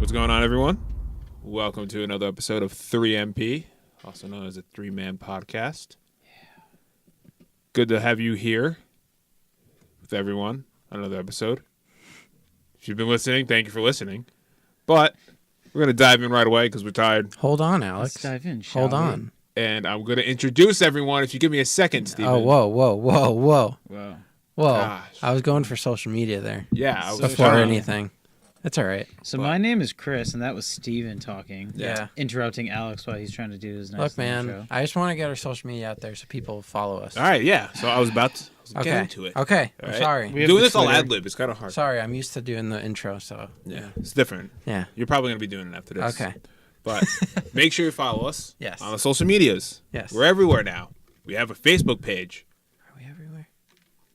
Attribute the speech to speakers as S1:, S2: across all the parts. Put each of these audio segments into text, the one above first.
S1: What's going on, everyone? Welcome to another episode of 3MP, also known as a three-man podcast. Good to have you here with everyone on another episode. If you've been listening, thank you for listening. But we're going to dive in right away because we're tired.
S2: Hold on, Alex.
S3: Let's dive in,
S2: Hold on.
S1: And I'm going to introduce everyone. If you give me a second, Steven.
S2: Oh, whoa.
S3: Wow.
S1: Gosh.
S2: I was going for social media there.
S1: Yeah. I was
S2: Before
S1: trying.
S2: anything. That's all right.
S3: So my name is Chris, and that was Steven talking.
S2: Yeah.
S3: Interrupting Alex while he's trying to do his nice
S2: Look, man,
S3: intro.
S2: I just want to get our social media out there so people follow us.
S1: All right, yeah. So I was about to get into it.
S2: Okay.
S1: All
S2: I'm
S1: right?
S2: sorry.
S3: We have
S1: Doing
S3: the
S1: this all
S3: Twitter.
S1: ad-lib. It's kind of hard.
S2: Sorry, I'm used to doing the intro, so.
S1: Yeah, it's different.
S2: Yeah.
S1: You're probably going to be doing it after this.
S2: Okay.
S1: But make sure you follow us
S2: Yes.
S1: on the social medias.
S2: Yes.
S1: We're everywhere now. We have a Facebook page.
S2: Are we everywhere?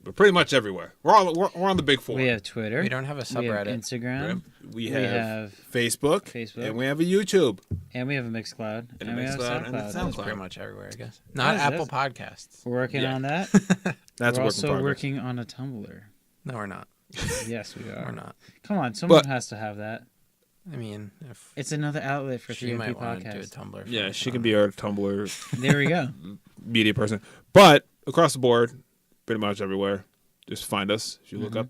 S1: We're pretty much everywhere. We're on the big four.
S3: We have Twitter.
S2: We don't have a
S3: We have
S2: subreddit.
S3: Instagram.
S1: We
S3: We
S1: have
S3: have
S1: Facebook.
S3: Facebook.
S1: And we have a YouTube.
S3: And we have a Mixcloud.
S1: And a
S3: we have
S1: Mixcloud and a
S3: SoundCloud.
S1: SoundCloud.
S2: Pretty much everywhere, I guess. Not
S3: is
S2: Apple
S3: this?
S2: Podcasts.
S3: We're working
S1: Yeah.
S3: on that.
S1: That's
S3: We're
S1: a work in
S3: also
S1: progress.
S3: working on a Tumblr.
S2: No, we're not.
S3: Yes, we are.
S2: We're not.
S3: Come on, someone
S1: But-
S3: has to have that.
S2: I mean, if
S3: It's another outlet for
S2: she
S3: 3MP
S2: might want to do a
S3: podcast.
S2: Tumblr.
S1: Yeah,
S2: for
S1: she
S2: us.
S1: can be our Tumblr
S3: There we go.
S1: media person. But across the board, pretty much everywhere, just find us. If you look up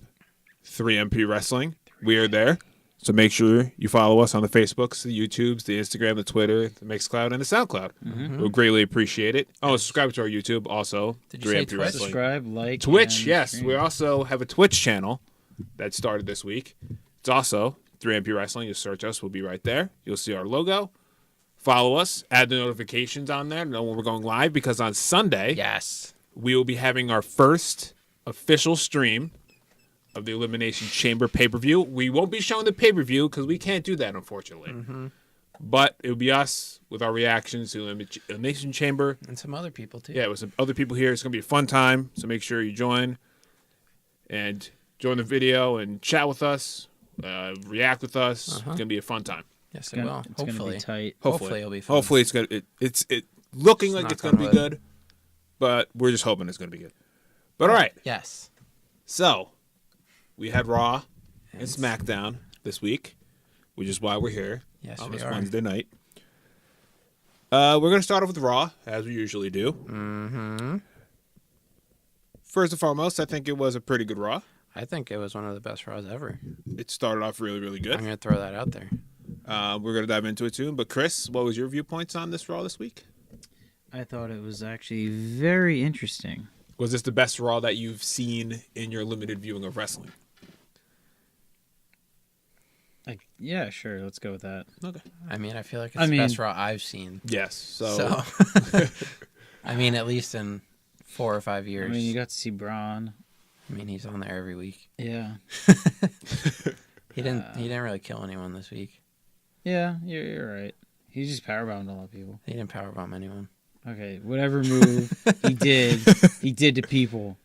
S1: 3MP Wrestling, we are there. So make sure you follow us on the Facebooks, the YouTubes, the Instagram, the Twitter, the Mixcloud, and the SoundCloud. We'll greatly appreciate it. Oh, subscribe to our YouTube also.
S2: Did you say
S1: 3MP
S2: Twitch?
S1: Wrestling.
S3: Subscribe, like,
S1: Twitch,
S3: and
S1: yes.
S3: stream.
S1: We also have a Twitch channel that started this week. It's also 3MP Wrestling. You search us, we'll be right there. You'll see our logo. Follow us. Add the notifications on there to know when we're going live because on Sunday,
S2: Yes.
S1: we will be having our first official stream of the Elimination Chamber pay-per-view. We won't be showing the pay-per-view because we can't do that, unfortunately. But it will be us with our reactions to Elimination Chamber.
S2: And some other people, too.
S1: Yeah, with some other people here. It's going to be a fun time, so make sure you join and join the video and chat with us, react with us. It's going to be a fun time.
S2: Yes,
S3: It's
S2: it
S3: gonna,
S2: will.
S3: it's gonna
S2: Hopefully.
S3: be tight.
S2: Hopefully it'll be fun.
S1: Hopefully it's good. It's looking like
S2: Knock
S1: it's going to
S2: on
S1: be
S2: wood.
S1: good, but we're just hoping it's going to be good. But all right,
S2: Yes.
S1: so we had Raw and Smackdown this week, which is why we're here
S2: Yes,
S1: on
S2: we
S1: this
S2: are.
S1: Wednesday night. We're going to start off with Raw, as we usually do.
S2: Mm-hmm.
S1: First and foremost, I think it was a pretty good Raw.
S2: I think it was one of the best Raws ever.
S1: It started off really, really good.
S2: I'm going to throw that out there.
S1: We're going to dive into it soon. But Chris, what was your viewpoints on this Raw this week?
S3: I thought it was actually very interesting.
S1: Was this the best Raw that you've seen in your limited viewing of wrestling?
S3: Like, yeah, sure. Let's go with that.
S1: Okay.
S2: I mean, I feel like it's
S3: I
S2: the
S3: mean-
S2: best Raw I've seen.
S1: Yes.
S2: So, I mean, at least in 4 or 5 years.
S3: I mean, you got to see Braun.
S2: I mean, he's on there every week.
S3: Yeah.
S2: He didn't really kill anyone this week.
S3: Yeah, you're right. He just powerbombed a lot of people.
S2: He didn't powerbomb anyone.
S3: Okay, whatever move he did to people.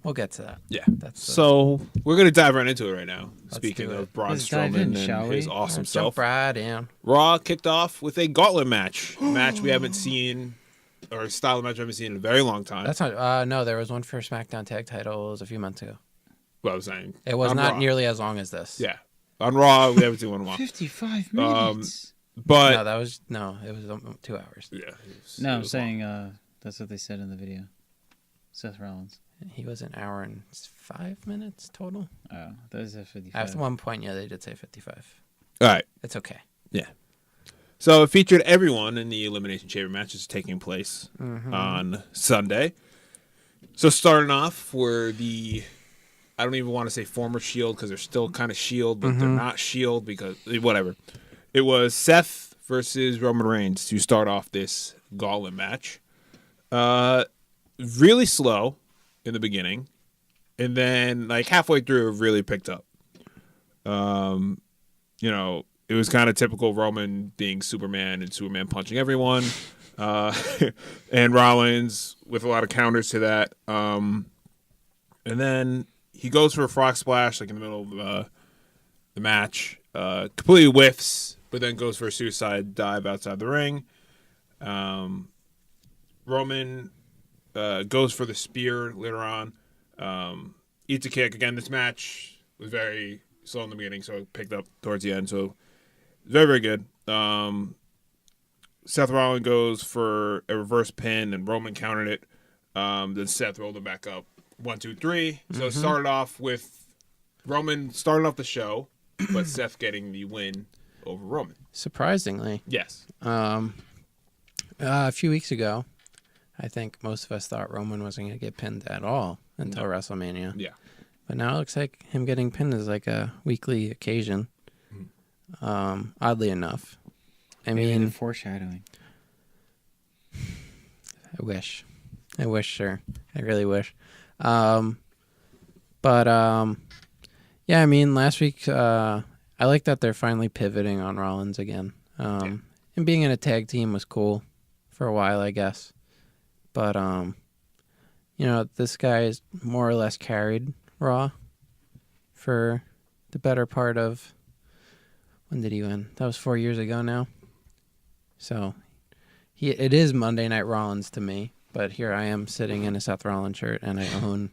S2: We'll get to that.
S1: Yeah.
S2: That's the-
S1: So we're going to dive right into it right now. Speaking
S2: do it.
S1: of Braun
S3: Let's dive
S1: Strowman
S3: in, shall
S1: and
S3: we?
S1: his awesome
S2: Let's jump
S1: self.
S2: right in.
S1: Raw kicked off with a gauntlet match. A match we haven't seen, or a style of match we haven't seen in a very long time.
S2: That's not. No, there was one for Smackdown tag titles a few months ago.
S1: what I was saying.
S2: It was
S1: On
S2: not
S1: Raw.
S2: nearly as long as this.
S1: Yeah. On Raw, we haven't seen one in a while.
S3: 55 minutes.
S1: But
S2: No, it was 2 hours.
S1: yeah.
S3: No,
S1: it
S3: I'm
S1: was
S3: saying that's what they said in the video. Seth Rollins.
S2: He was an hour and 5 minutes total.
S3: Oh, that is at 55.
S2: At one point, yeah, they did say 55.
S1: long. All right.
S2: It's okay.
S1: So it featured everyone in the Elimination Chamber matches taking place on Sunday. So starting off were I don't even want to say former Shield because they're still kind of Shield, but they're not Shield because whatever. It was Seth versus Roman Reigns to start off this gauntlet match. Really slow in the beginning, and then like halfway through, it really picked up. It was kind of typical Roman being Superman and Superman punching everyone, and Rollins with a lot of counters to that. And then he goes for a frog splash like in the middle of the match, completely whiffs, but then goes for a suicide dive outside the ring. Roman goes for the spear later on, eats a kick. Again, this match was very slow in the beginning, so it picked up towards the end. So very, very good. Seth Rollins goes for a reverse pin, and Roman countered it. Then Seth rolled it back up. 1, 2, 3. So it started off with Roman starting off the show, but Seth getting the win over Roman.
S2: Surprisingly.
S1: Yes.
S2: A few weeks ago, I think most of us thought Roman wasn't going to get pinned at all until WrestleMania.
S1: Yeah.
S2: But now it looks like him getting pinned is like a weekly occasion. Oddly enough. I mean,
S3: foreshadowing.
S2: I wish, sir. I really wish. Yeah, I mean, last week, I like that they're finally pivoting on Rollins again. And being in a tag team was cool for a while, I guess. But, this guy is more or less carried Raw for the better part of, when did he win? That was 4 years ago now. So, it is Monday Night Rollins to me, but here I am sitting in a Seth Rollins shirt, and I own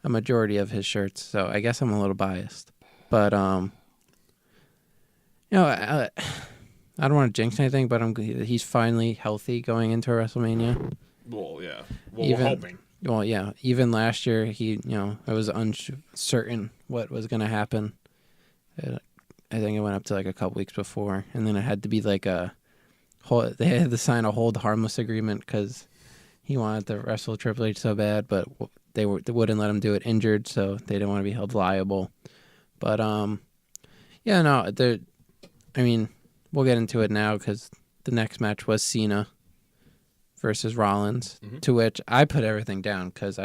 S2: a majority of his shirts, so I guess I'm a little biased. But, I don't want to jinx anything, but he's finally healthy going into WrestleMania.
S1: Well, yeah. Well, we're hoping.
S2: Well, yeah. Even last year, it was uncertain what was going to happen. I think it went up to like a couple weeks before, and then it had to be like they had to sign a hold harmless agreement because he wanted to wrestle Triple H so bad, but they wouldn't let him do it injured, so they didn't want to be held liable. But we'll get into it now because the next match was Cena versus Rollins, to which I put everything down because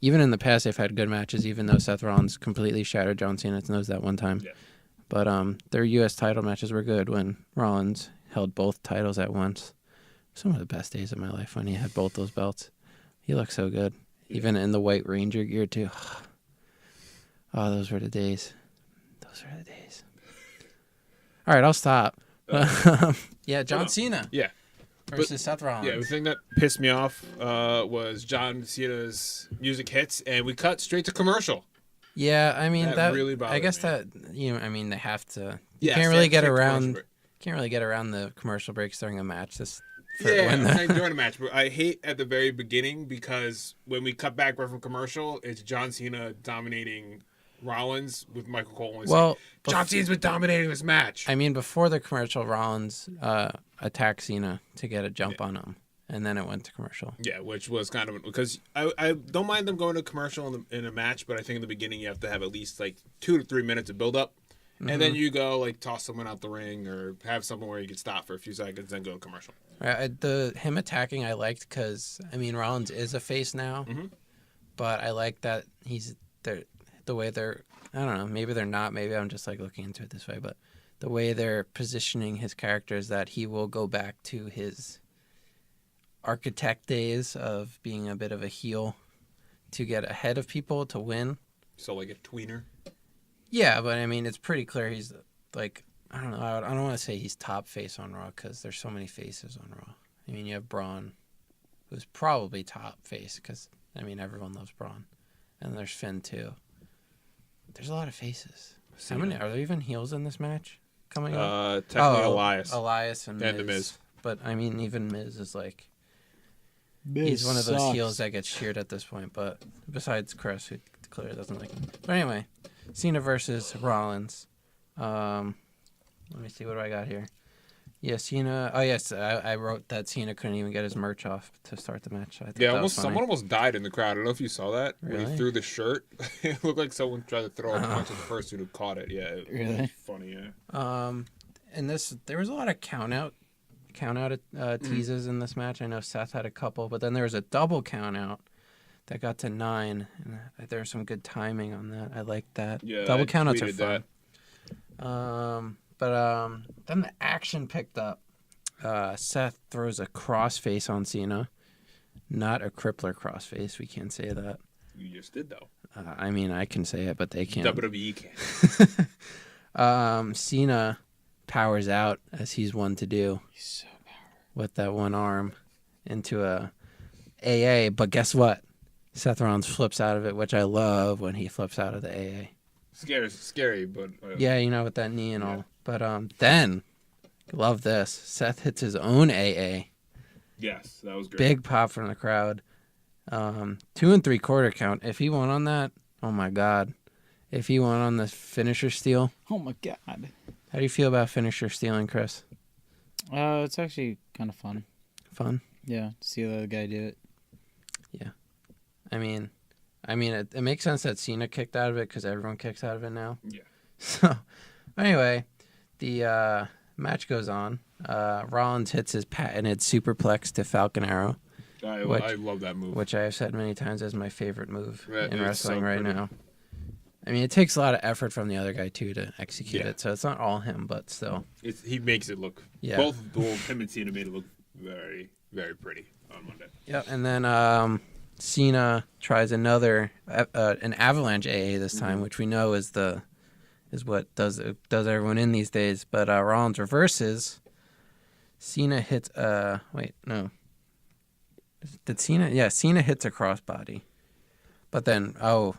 S2: even in the past they've had good matches, even though Seth Rollins completely shattered John Cena's nose that one time. Yeah. But their U.S. title matches were good when Rollins held both titles at once. Some of the best days of my life when he had both those belts. He looked so good. Yeah. Even in the White Ranger gear, too. Oh, those were the days. All right, I'll stop. John Cena.
S1: Yeah.
S2: Versus Seth Rollins.
S1: Yeah, the thing that pissed me off was John Cena's music hits, and we cut straight to commercial.
S2: Yeah, I mean that really bothered me. I guess that they have to. You can't really get around. Can't really get around the commercial breaks during a match.
S1: During a match, but I hate at the very beginning because when we cut back right from commercial, it's John Cena dominating Rollins with Michael Cole. Well, John Cena's been dominating this match.
S2: I mean, before the commercial, Rollins attacked Cena to get a jump on him, and then it went to commercial.
S1: Yeah, which was kind of because I don't mind them going to commercial in a match, but I think in the beginning you have to have at least like 2 to 3 minutes of build up. And then you go like toss someone out the ring or have something where you can stop for a few seconds, then go to commercial.
S2: Him attacking I liked because Rollins is a face now, but I like that the way they're, I don't know, maybe they're not, maybe I'm just like looking into it this way, but the way they're positioning his character is that he will go back to his architect days of being a bit of a heel to get ahead of people to win.
S1: So like a tweener.
S2: Yeah, but I mean, it's pretty clear he's like, I don't know, I don't want to say he's top face on Raw because there's so many faces on Raw. I mean, you have Braun, who's probably top face because, everyone loves Braun. And there's Finn, too. There's a lot of faces. How many? Are there even heels in this match coming up?
S1: Technically Elias.
S2: Elias and
S1: The Miz.
S2: But, even Miz is like, he's one of those heels that gets cheered at this point. But besides Chris, who clearly doesn't like him. But anyway. Cena versus Rollins. Let me see, what do I got here? Yeah, Cena. Oh, yes, I wrote that Cena couldn't even get his merch off to start the match.
S1: Someone almost died in the crowd. I don't know if you saw that.
S2: Really?
S1: When he threw the shirt. It looked like someone tried to throw a punch at the person who caught it. Yeah, it was funny, yeah.
S2: And there was a lot of count out teases in this match. I know Seth had a couple, but then there was a double count out that got to 9, and there was some good timing on that. I liked that.
S1: Yeah,
S2: double countouts are fun. But then the action picked up. Seth throws a crossface on Cena, not a crippler crossface. We can't say that.
S1: You just did though.
S2: I can say it, but they can't.
S1: WWE
S2: can't. Cena powers out as he's one to do.
S3: He's so powerful
S2: with that one arm into a AA. But guess what? Seth Rollins flips out of it, which I love when he flips out of the AA.
S1: Scary, but
S2: Yeah, you know, with that knee and
S1: Yeah.
S2: all. But then, love this. Seth hits his own AA.
S1: yes, that was great.
S2: Big pop from the crowd. 2 3/4 count. If he won on that, oh my God. If he won on the finisher steal,
S3: Oh my God.
S2: how do you feel about finisher stealing, Chris?
S3: It's actually kind of fun.
S2: Fun?
S3: Yeah, to see the other guy do it.
S2: I mean, it makes sense that Cena kicked out of it because everyone kicks out of it now.
S1: Yeah.
S2: So, anyway, the match goes on. Rollins hits his patented superplex to Falcon Arrow,
S1: I love that move.
S2: which I have said many times is my favorite move
S1: Yeah,
S2: in
S1: it's
S2: wrestling
S1: so
S2: right
S1: pretty.
S2: now. I mean, it takes a lot of effort from the other guy, too, to execute
S1: Yeah.
S2: it. So it's not all him, but still.
S1: He makes it look.
S2: Yeah.
S1: Both him and Cena made it look very, very pretty on Monday.
S2: Yeah, and then Cena tries another an avalanche AA this time, which we know is what does everyone in these days. But Rollins reverses. Cena hits wait, no. Did Cena? Yeah, Cena hits a crossbody. But then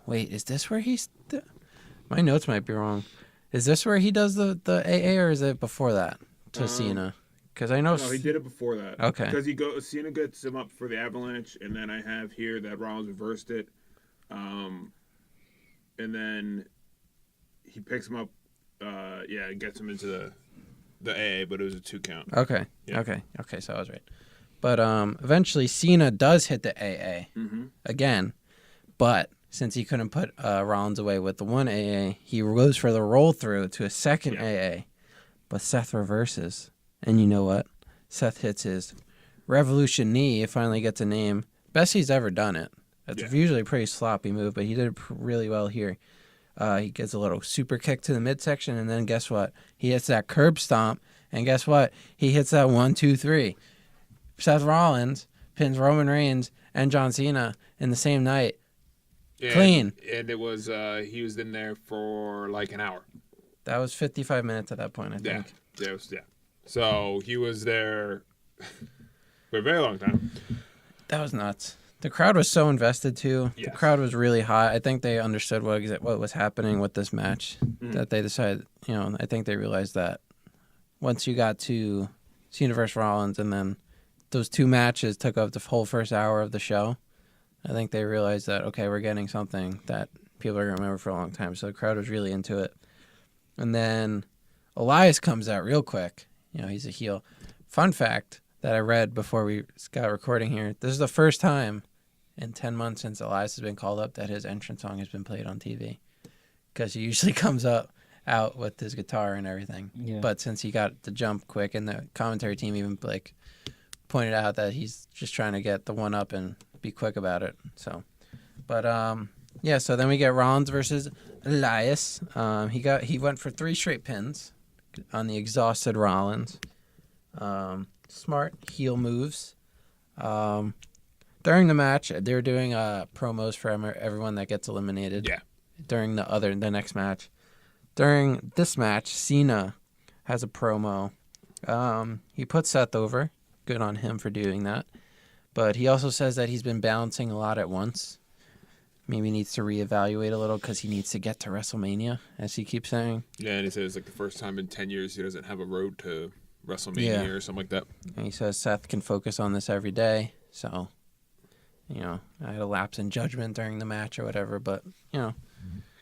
S2: wait, is this where he's my notes might be wrong. Is this where he does the AA or is it before that to Cena? Because I know
S1: No, he did it before that.
S2: Okay.
S1: Because Cena gets him up for the avalanche, and then I have here that Rollins reversed it, and then he picks him up, and gets him into the AA, but it was a 2 count.
S2: Okay.
S1: Yeah.
S2: Okay, so I was right. But eventually Cena does hit the AA again, but since he couldn't put Rollins away with the 1 AA, he goes for the roll through to a second AA, but Seth reverses. And you know what? Seth hits his Revolution knee. It finally gets a name. Best he's ever done it. It's usually a pretty sloppy move, but he did it really well here. He gets a little super kick to the midsection, and then guess what? He hits that curb stomp, and guess what? He hits that 1, 2, 3. Seth Rollins pins Roman Reigns and John Cena in the same night. Clean.
S1: And it was he was in there for like an hour.
S2: That was 55 minutes at that point, I think.
S1: Yeah. So he was there for a very long time.
S2: That was nuts. The crowd was so invested too.
S1: Yes.
S2: The crowd was really hot. I think they understood what was happening with this match. That they decided, I think they realized that once you got to Cena versus Rollins and then those 2 matches took up the whole first hour of the show, I think they realized that, okay, we're getting something that people are going to remember for a long time. So the crowd was really into it. And then Elias comes out real quick. He's a heel. Fun fact that I read before we got recording here. This is the first time in 10 months since Elias has been called up that his entrance song has been played on TV. Because he usually comes out with his guitar and everything.
S3: Yeah.
S2: But since he got the jump quick, and the commentary team even pointed out that he's just trying to get the one up and be quick about it. So, but so then we get Rollins versus Elias. He went for 3 straight pins on the exhausted Rollins. Smart heel moves. During the match, they're doing promos for everyone that gets eliminated.
S1: Yeah.
S2: During the next match. During this match, Cena has a promo. He puts Seth over. Good on him for doing that. But he also says that he's been balancing a lot at once. Maybe needs to reevaluate a little because he needs to get to WrestleMania, as he keeps saying.
S1: Yeah, and he says like the first time in 10 years he doesn't have a road to WrestleMania or something like that.
S2: And he says Seth can focus on this every day. So, I had a lapse in judgment during the match or whatever. But,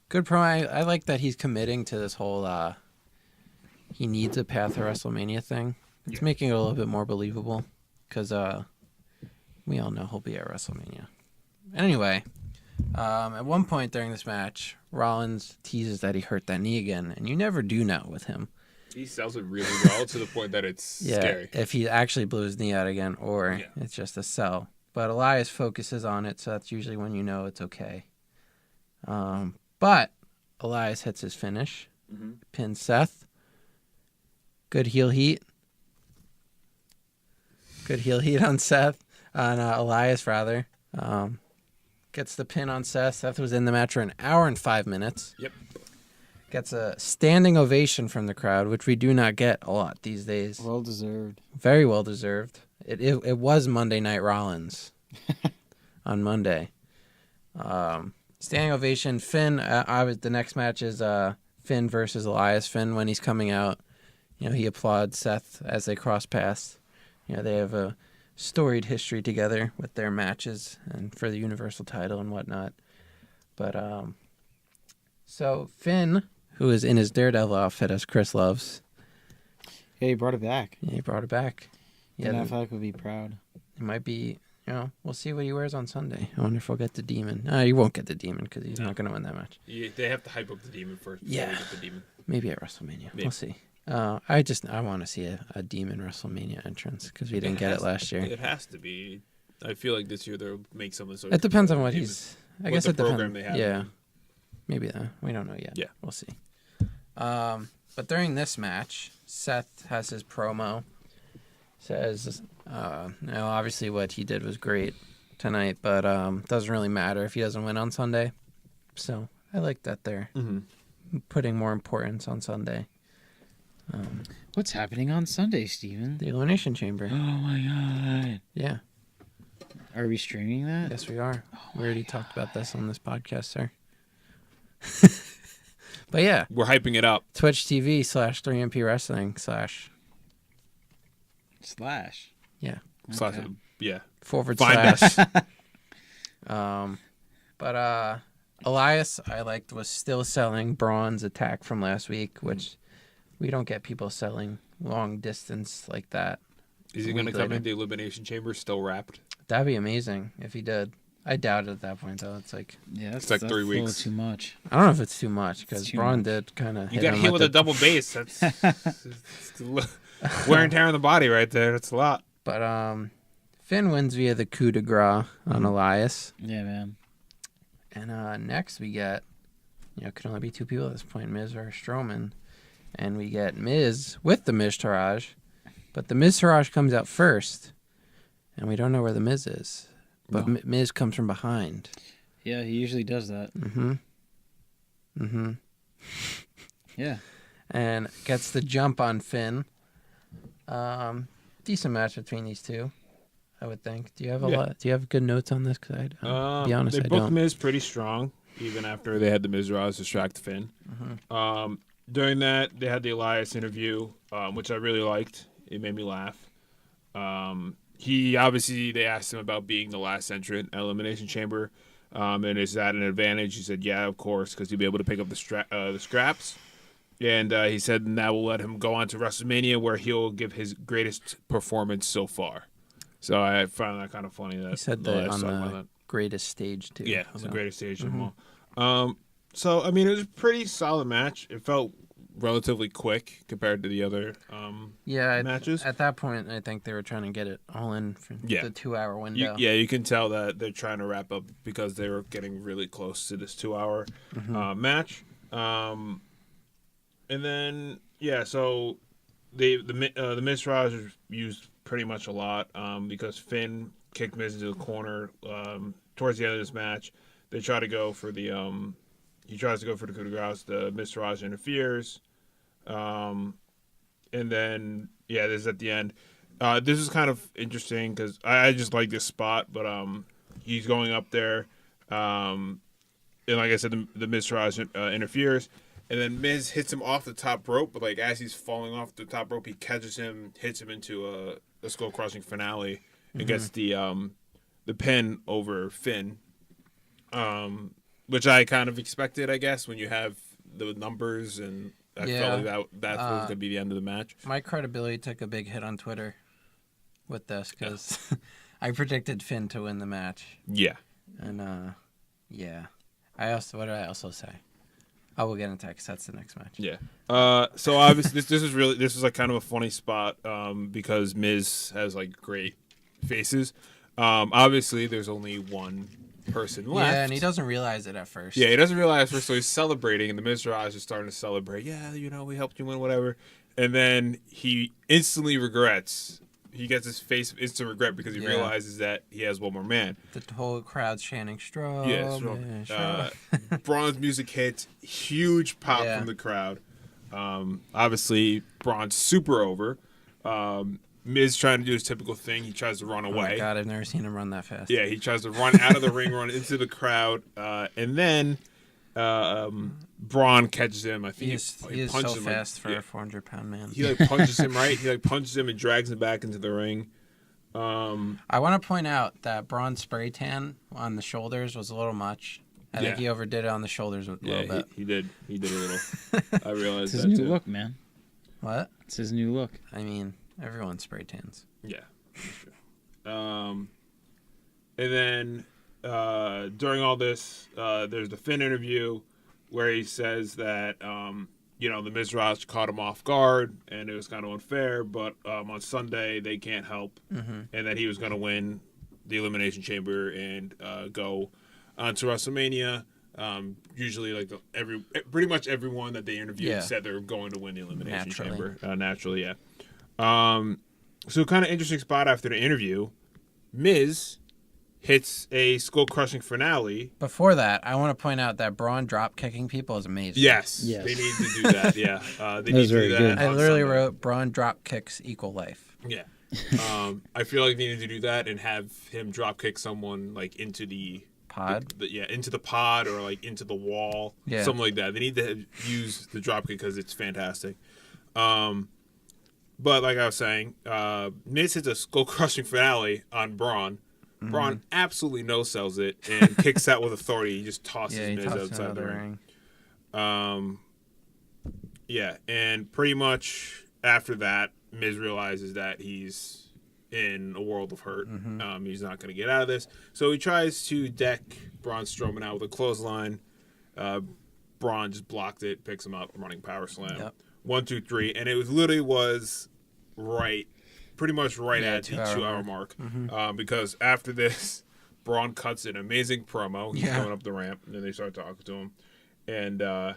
S2: good promo. I like that he's committing to this whole he needs a path to WrestleMania thing. It's making it a little bit more believable because we all know he'll be at WrestleMania. Anyway, at one point during this match, Rollins teases that he hurt that knee again, and you never do know with him.
S1: He sells it really well to the point that it's scary.
S2: If he actually blew his knee out again or it's just a sell. But Elias focuses on it, so that's usually when you know it's okay. But Elias hits his finish, pins Seth. Good heel heat. Good heel heat on Elias, rather. Gets the pin on Seth. Seth was in the match for an hour and 5 minutes.
S1: Yep.
S2: Gets a standing ovation from the crowd, which we do not get a lot these days.
S3: Well deserved.
S2: Very well deserved. It was Monday Night Rollins on Monday. Standing ovation. Finn. The next match is Finn versus Elias. Finn, when he's coming out, he applauds Seth as they cross paths. They have a storied history together with their matches and for the Universal title and whatnot. But so Finn, who is in his Daredevil outfit as Chris loves.
S3: Yeah, he brought it back.
S2: Yeah, he brought it back. Yeah,
S3: And I feel like we'll be proud.
S2: It might be, we'll see what he wears on Sunday. I wonder if he'll get the Demon. No, he won't get the Demon because he's not going to win that match.
S1: Yeah, they have to hype up the Demon first before they get the Demon.
S2: Maybe at WrestleMania.
S1: Maybe.
S2: We'll see. I want to see a Demon WrestleMania entrance because we didn't get it last year.
S1: It has to be. I feel like this year they'll make something. So
S2: it depends on what he's. I guess it
S1: program
S2: depends.
S1: they have.
S2: Yeah, maybe that. We don't know yet.
S1: Yeah,
S2: we'll see. But during this match, Seth has his promo. Says, obviously what he did was great tonight, but doesn't really matter if he doesn't win on Sunday. So I like that they're putting more importance on Sunday.
S3: What's happening on Sunday, Steven?
S2: The Elimination Chamber.
S3: Oh my god.
S2: Yeah.
S3: Are we streaming that?
S2: Yes, we are. We already talked about this on this podcast, sir. But yeah.
S1: We're hyping it up.
S2: Twitch TV /3MP Wrestling /
S3: Slash.
S2: Yeah.
S1: Slash. Yeah.
S2: /
S1: Find us.
S2: But Elias, I liked, was still selling Braun's attack from last week, which we don't get people selling long distance like that.
S1: Is he going to come in the Elimination Chamber still wrapped?
S2: That'd be amazing if he did. I doubt it at that point, though. It's like,
S3: it's
S1: like 3 weeks.
S3: Too much.
S2: I don't know if it's too much because Braun did kind of.
S1: You got hit with a double base. That's wear and tear on the body right there. That's a lot.
S2: But Finn wins via the coup de grace on Elias.
S3: Yeah, man.
S2: And next we get, it can only be 2 people at this point, Miz or Strowman. And we get Miz with the Miz Taraj. But the Miz Taraj comes out first. And we don't know where the Miz is. But no. Miz comes from behind.
S3: Yeah, he usually does that. Yeah.
S2: And gets the jump on Finn. Decent match between these two, I would think. Do you have a lot? Do you have good notes on this? Because be honest, I don't.
S1: They booked Miz pretty strong, even after they had the Mizraz distract Finn. During that, they had the Elias interview, which I really liked. It made me laugh. They asked him about being the last entrant at Elimination Chamber, and is that an advantage? He said, yeah, of course, because he'll be able to pick up the scraps. And he said that will let him go on to WrestleMania, where he'll give his greatest performance so far. So I found that kind of funny. That
S2: he said that on the greatest stage, too.
S1: Yeah, on the greatest stage of them all. So, I mean, it was a pretty solid match. It felt relatively quick compared to the other matches.
S2: At that point, I think they were trying to get it all in for the 2-hour window.
S1: You can tell that they're trying to wrap up because they were getting really close to this 2-hour match. And then, so the Miz Raj was used pretty much a lot because Finn kicked Miz into the corner towards the end of this match. They try to go for the he tries to go for the coup de grace. The Miz Raj interferes, and then this is at the end. This is kind of interesting because I just like this spot, but he's going up there, and like I said, the Miz Raj interferes. And then Miz hits him off the top rope, but like as he's falling off the top rope, he catches him, hits him into a skull crushing finale, and gets the pin over Finn, which I kind of expected, I guess, when you have the numbers, and I felt like that was going to be the end of the match.
S2: My credibility took a big hit on Twitter with this because I predicted Finn to win the match.
S1: Yeah,
S2: and what did I also say? I will get into that because that's the next match.
S1: Yeah. So obviously this is like kind of a funny spot because Miz has like great faces. Obviously there's only one person left.
S2: Yeah, and he doesn't realize it at first.
S1: Yeah, he doesn't realize first, so he's celebrating, and the Miz Raj is starting to celebrate. Yeah, we helped you win, whatever. And then he instantly regrets. He gets his face instant regret because he realizes that he has one more man.
S2: The whole crowd's chanting, Strom.
S1: Yeah, Braun's music hits. Huge pop from the crowd. Obviously, Braun's super over. Miz trying to do his typical thing. He tries to run
S2: Oh
S1: away.
S2: my god, I've never seen him run that fast.
S1: Yeah, he tries to run out of the ring, run into the crowd, and then Braun catches him. I think
S2: He is
S1: punches
S2: so
S1: him
S2: fast for a 400-pound man.
S1: He punches him right. He punches him and drags him back into the ring.
S2: I want to point out that Braun's spray tan on the shoulders was a little much. I think he overdid it on the shoulders a little bit.
S1: He did a little. I realized
S3: It's his
S1: that
S3: new
S1: too.
S3: look, man.
S2: What?
S3: It's his new look.
S2: I mean, everyone spray tans.
S1: Yeah, that's true. And then during all this, there's the Finn interview where he says that the Mizraj caught him off guard and it was kind of unfair, but on Sunday they can't help, and that he was going to win the Elimination Chamber and go on to WrestleMania. Usually, pretty much everyone that they interviewed said they were going to win the Elimination Chamber naturally. Yeah. So kind of interesting spot after the interview. Miz hits a skull-crushing finale.
S2: Before that, I want to point out that Braun drop kicking people is amazing.
S1: Yes. They need to do that. Yeah, they need to do that.
S3: good.
S2: I literally wrote Braun drop kicks equal life.
S1: Yeah. I feel like they need to do that and have him drop kick someone like into the
S2: pod.
S1: Into the pod or like into the wall, something like that. They need to use the drop kick because it's fantastic. But like I was saying, Miz hits a skull-crushing finale on Braun. Braun absolutely no-sells it and kicks out with authority. He just tosses Miz outside the ring. And pretty much after that, Miz realizes that he's in a world of hurt. He's not going to get out of this. So he tries to deck Braun Strowman out with a clothesline. Braun just blocked it, picks him up, running power slam.
S2: Yep.
S1: 1, 2, 3. And it was pretty much right at the 2-hour mark. Because after this, Braun cuts an amazing promo. He's coming up the ramp, and then they start talking to him. And I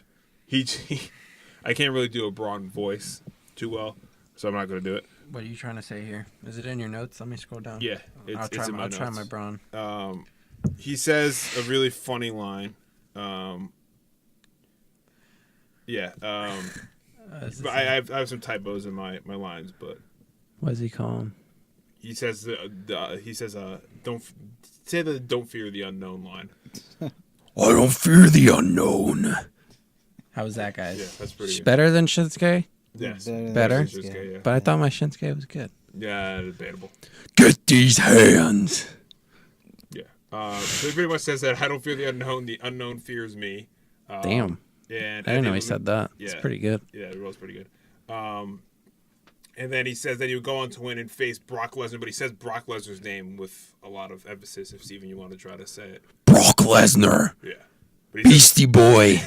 S1: can't really do a Braun voice too well, so I'm not going to do it.
S2: What are you trying to say here? Is it in your notes? Let me scroll down.
S1: Yeah,
S2: I'll try my Braun.
S1: He says a really funny line. But I have some typos in my lines, but
S2: what does he call him?
S1: He says don't fear the unknown line.
S2: I don't fear the unknown. How was that, guys?
S1: Yeah, that's pretty good.
S2: Better than Shinsuke?
S1: Yes.
S2: Better?
S1: Shinsuke, yeah.
S2: But I thought my Shinsuke was good.
S1: Yeah, debatable.
S2: Get these hands.
S1: Yeah. So he pretty much says that I don't fear the unknown fears me.
S2: Damn.
S1: And
S2: I didn't know he said that.
S1: Yeah.
S2: It's pretty good.
S1: Yeah, it was pretty good. And then he says that he would go on to win and face Brock Lesnar, but he says Brock Lesnar's name with a lot of emphasis, if Steven, you want to try to say it.
S2: Brock Lesnar.
S1: Yeah. But
S2: Beastie Boy.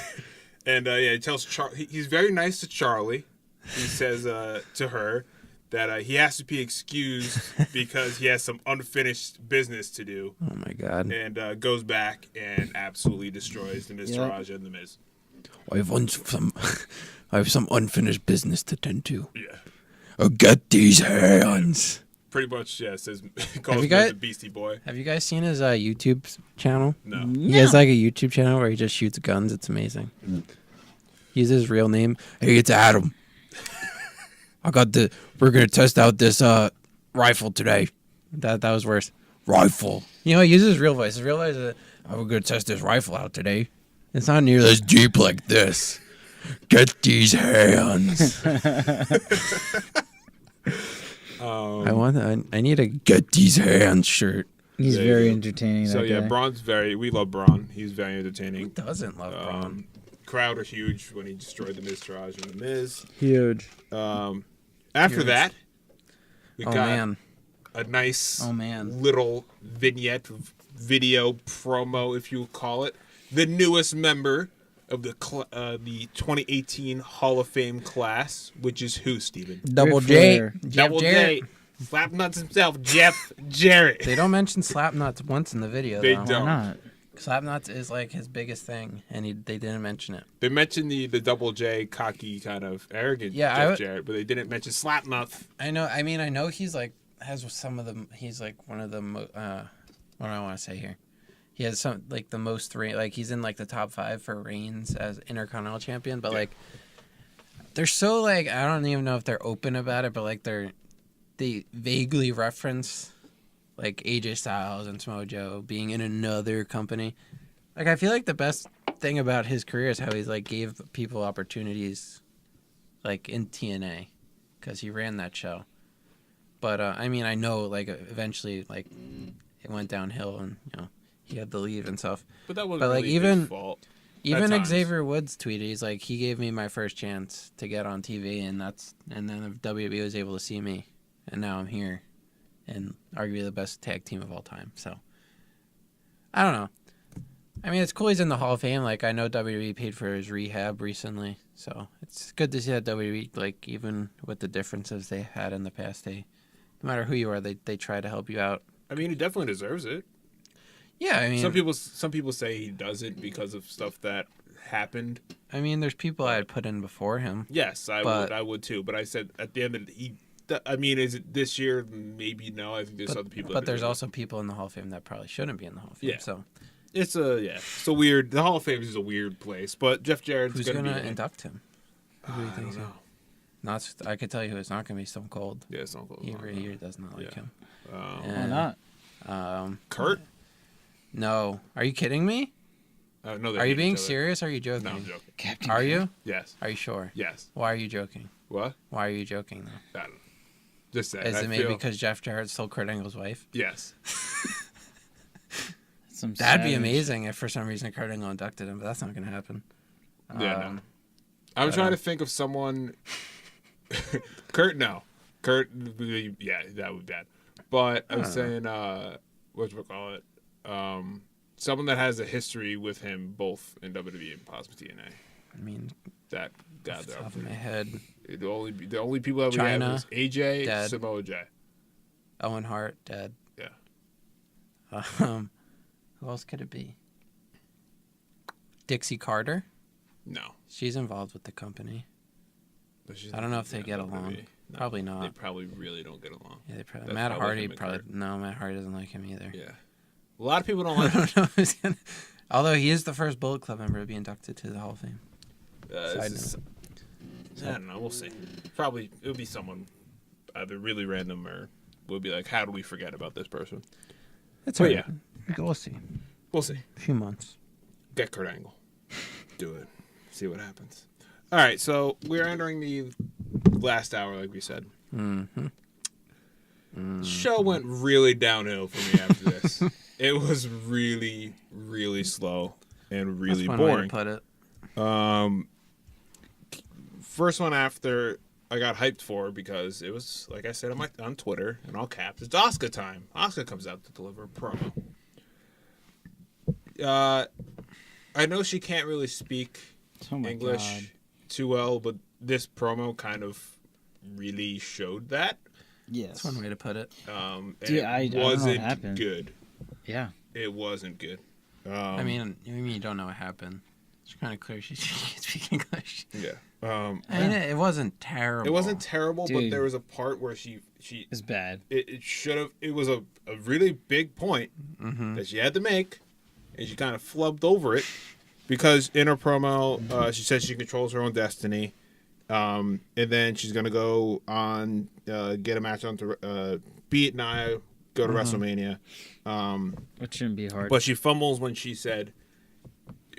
S1: And he tells he's very nice to Charlie. He says to her that he has to be excused because he has some unfinished business to do.
S2: Oh my God.
S1: And goes back and absolutely destroys the Miz Taraj and the Miz.
S2: I have some unfinished business to tend to.
S1: Yeah.
S2: I'll get these hands.
S1: Pretty much, yeah. Says calls him the Beastie Boy.
S2: Have you guys seen his YouTube channel?
S1: No.
S2: He has like a YouTube channel where he just shoots guns. It's amazing. He uses his real name. Hey, it's Adam. We're gonna test out this rifle today. That was worse. Rifle. You know, he uses his real voice. His real voice is, we're gonna test this rifle out today. It's not nearly as deep like this. Get these hands. I need a get these hands shirt.
S3: He's very entertaining.
S1: So
S3: that guy.
S1: we love Braun. He's very entertaining.
S2: Who doesn't love Braun?
S1: Crowd are huge when he destroyed the Miz Taraj and the Miz.
S3: Huge.
S1: After that, we got a nice little vignette, video promo, if you will call it. The newest member of the 2018 Hall of Fame class, which is who, Steven?
S2: Double J.
S1: Double J. Slapnuts himself, Jeff Jarrett.
S2: They don't mention Slapnuts once in the video.
S1: They
S2: though.
S1: don't.
S3: Why not?
S2: Slapnuts is like his biggest thing, and they didn't mention it.
S1: They mentioned the Double J, cocky, kind of arrogant Jeff Jarrett, but they didn't mention Slapnuts.
S2: I know. I mean, I know he's like has some of them. He's like one of the. What do I want to say here? He has some like the most like he's in like the top 5 for reigns as Intercontinental Champion, but like they're so like I don't even know if they're open about it, but like they they vaguely reference like AJ Styles and Samoa Joe being in another company. Like, I feel like the best thing about his career is how he's like gave people opportunities, like in TNA, because he ran that show. But I mean, I know like eventually like it went downhill, and he had to leave and stuff.
S1: But that wasn't
S2: But like
S1: really
S2: even
S1: his fault.
S2: even Xavier Woods tweeted, he's like, he gave me my first chance to get on TV, and then WWE was able to see me, and now I'm here, and arguably the best tag team of all time. So I don't know. I mean, it's cool he's in the Hall of Fame. Like, I know WWE paid for his rehab recently, so it's good to see that WWE, like, even with the differences they had in the past, no matter who you are, they try to help you out.
S1: I mean, he definitely deserves it.
S2: Yeah, I mean,
S1: some people say he does it because of stuff that happened.
S2: I mean, there's people I'd put in before him.
S1: Yes, I would too. But I said at the end of I mean, is it this year? Maybe no. I think there's other people.
S2: But there's also people in the Hall of Fame that probably shouldn't be in the Hall of Fame.
S1: Yeah.
S2: So
S1: it's a weird. The Hall of Fame is a weird place. But Jeff Jarrett's
S2: who's
S1: going to
S2: induct him? Who do you think? Not. I could tell you who it's not going to be. Stone Cold.
S1: Yeah, Stone Cold.
S2: He really does not like him.
S3: Why
S2: not?
S1: Kurt?
S2: No. Are you kidding me?
S1: No.
S2: Are you being serious? Or are you joking?
S1: No, I'm joking.
S3: Captain
S2: Are you?
S1: Yes.
S2: Are you sure?
S1: Yes.
S2: Why are you joking?
S1: What?
S2: Why are you joking though?
S1: I don't know. Just that.
S2: Is it maybe because Jeff Jarrett stole Kurt Angle's wife?
S1: Yes.
S2: That'd be amazing if for some reason Kurt Angle inducted him, but that's not going to happen.
S1: Yeah, no. I'm trying to think of someone. Kurt, no. Kurt, yeah, that would be bad. But I'm saying, whatchamacallit? Someone that has a history with him both in WWE and possibly TNA.
S2: I mean,
S1: that guy
S2: off the
S1: there.
S2: top of my head,
S1: The only people that we
S2: China,
S1: have is AJ,
S2: dead.
S1: Samoa Joe.
S2: Owen Hart, dead.
S1: Yeah.
S2: Who else could it be? Dixie Carter?
S1: No.
S2: She's involved with the company.
S1: But she's
S2: I don't know if they get
S1: not
S2: along.
S1: WWE. No,
S2: Probably not.
S1: They probably really don't get along.
S2: Yeah, they probably.
S1: That's
S2: Matt
S1: probably
S2: Hardy
S1: him and
S2: probably.
S1: Kurt.
S2: No, Matt Hardy doesn't like him either.
S1: Yeah. A lot of people don't
S2: I
S1: like him.
S2: don't know who's gonna. Although he is the first Bullet Club member to be inducted to the Hall of Fame.
S1: I don't know. We'll see. Probably it would be someone either really random or we'll be like, how do we forget about this person?
S2: That's
S1: But
S2: right.
S1: yeah.
S2: We'll see.
S1: We'll see.
S2: A few months.
S1: Get Kurt Angle. Do it. See what happens. All right, so we're entering the last hour, like we said.
S2: Mm-hmm.
S1: The show went really downhill for me after this. It was really, really slow and really
S2: That's one
S1: boring.
S2: way to put it.
S1: First one after I got hyped for because it was, like I said on Twitter, in all caps, it's Asuka time. Asuka comes out to deliver a promo. I know she can't really speak English too well, but this promo kind of really showed that.
S3: Yes.
S2: That's one way to put it.
S1: And
S3: Dude, I don't know what
S1: wasn't
S3: happened.
S1: good.
S3: Yeah.
S1: It wasn't good.
S2: I mean, you don't know what happened. It's kind of clear she can't speak English.
S1: Yeah.
S2: I mean, it wasn't terrible.
S1: It wasn't terrible, but
S3: Dude.
S1: there was a part where she
S3: It's bad.
S1: it should have. It was a really big point that she had to make, and she kind of flubbed over it because in her promo, she said she controls her own destiny, and then she's gonna go on get a match on to beat Nia, go to WrestleMania.
S3: Which shouldn't be hard.
S1: But she fumbles when she said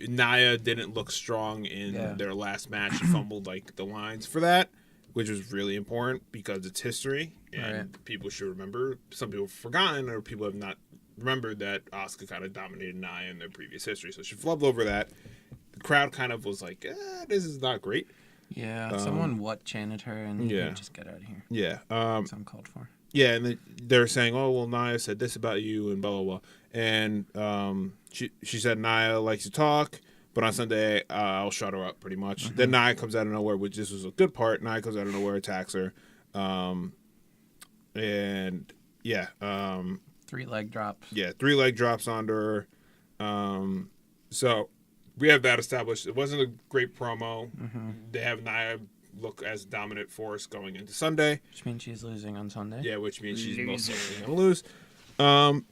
S1: Nia didn't look strong in their last match. She fumbled like the lines for that, which was really important because it's history and people should remember. Some people have forgotten or people have not remembered that Asuka kind of dominated Nia in their previous history. So she flubbed over that. The crowd kind of was like, this is not great.
S2: Yeah, someone chanted her and just get out of here.
S1: Yeah.
S2: That's uncalled for.
S1: Yeah, and they're saying, oh, well, Nia said this about you and blah, blah, blah. And she said Nia likes to talk, but on Sunday, I'll shut her up pretty much. Then Nia comes out of nowhere, which this was a good part. Nia comes out of nowhere, attacks her. And, yeah.
S2: 3 leg drops.
S1: Yeah, 3 leg drops onto her. So we have that established. It wasn't a great promo. They have Nia look as dominant force going into Sunday.
S2: Which means she's losing on Sunday.
S1: Yeah, which means she's most likely going to lose. And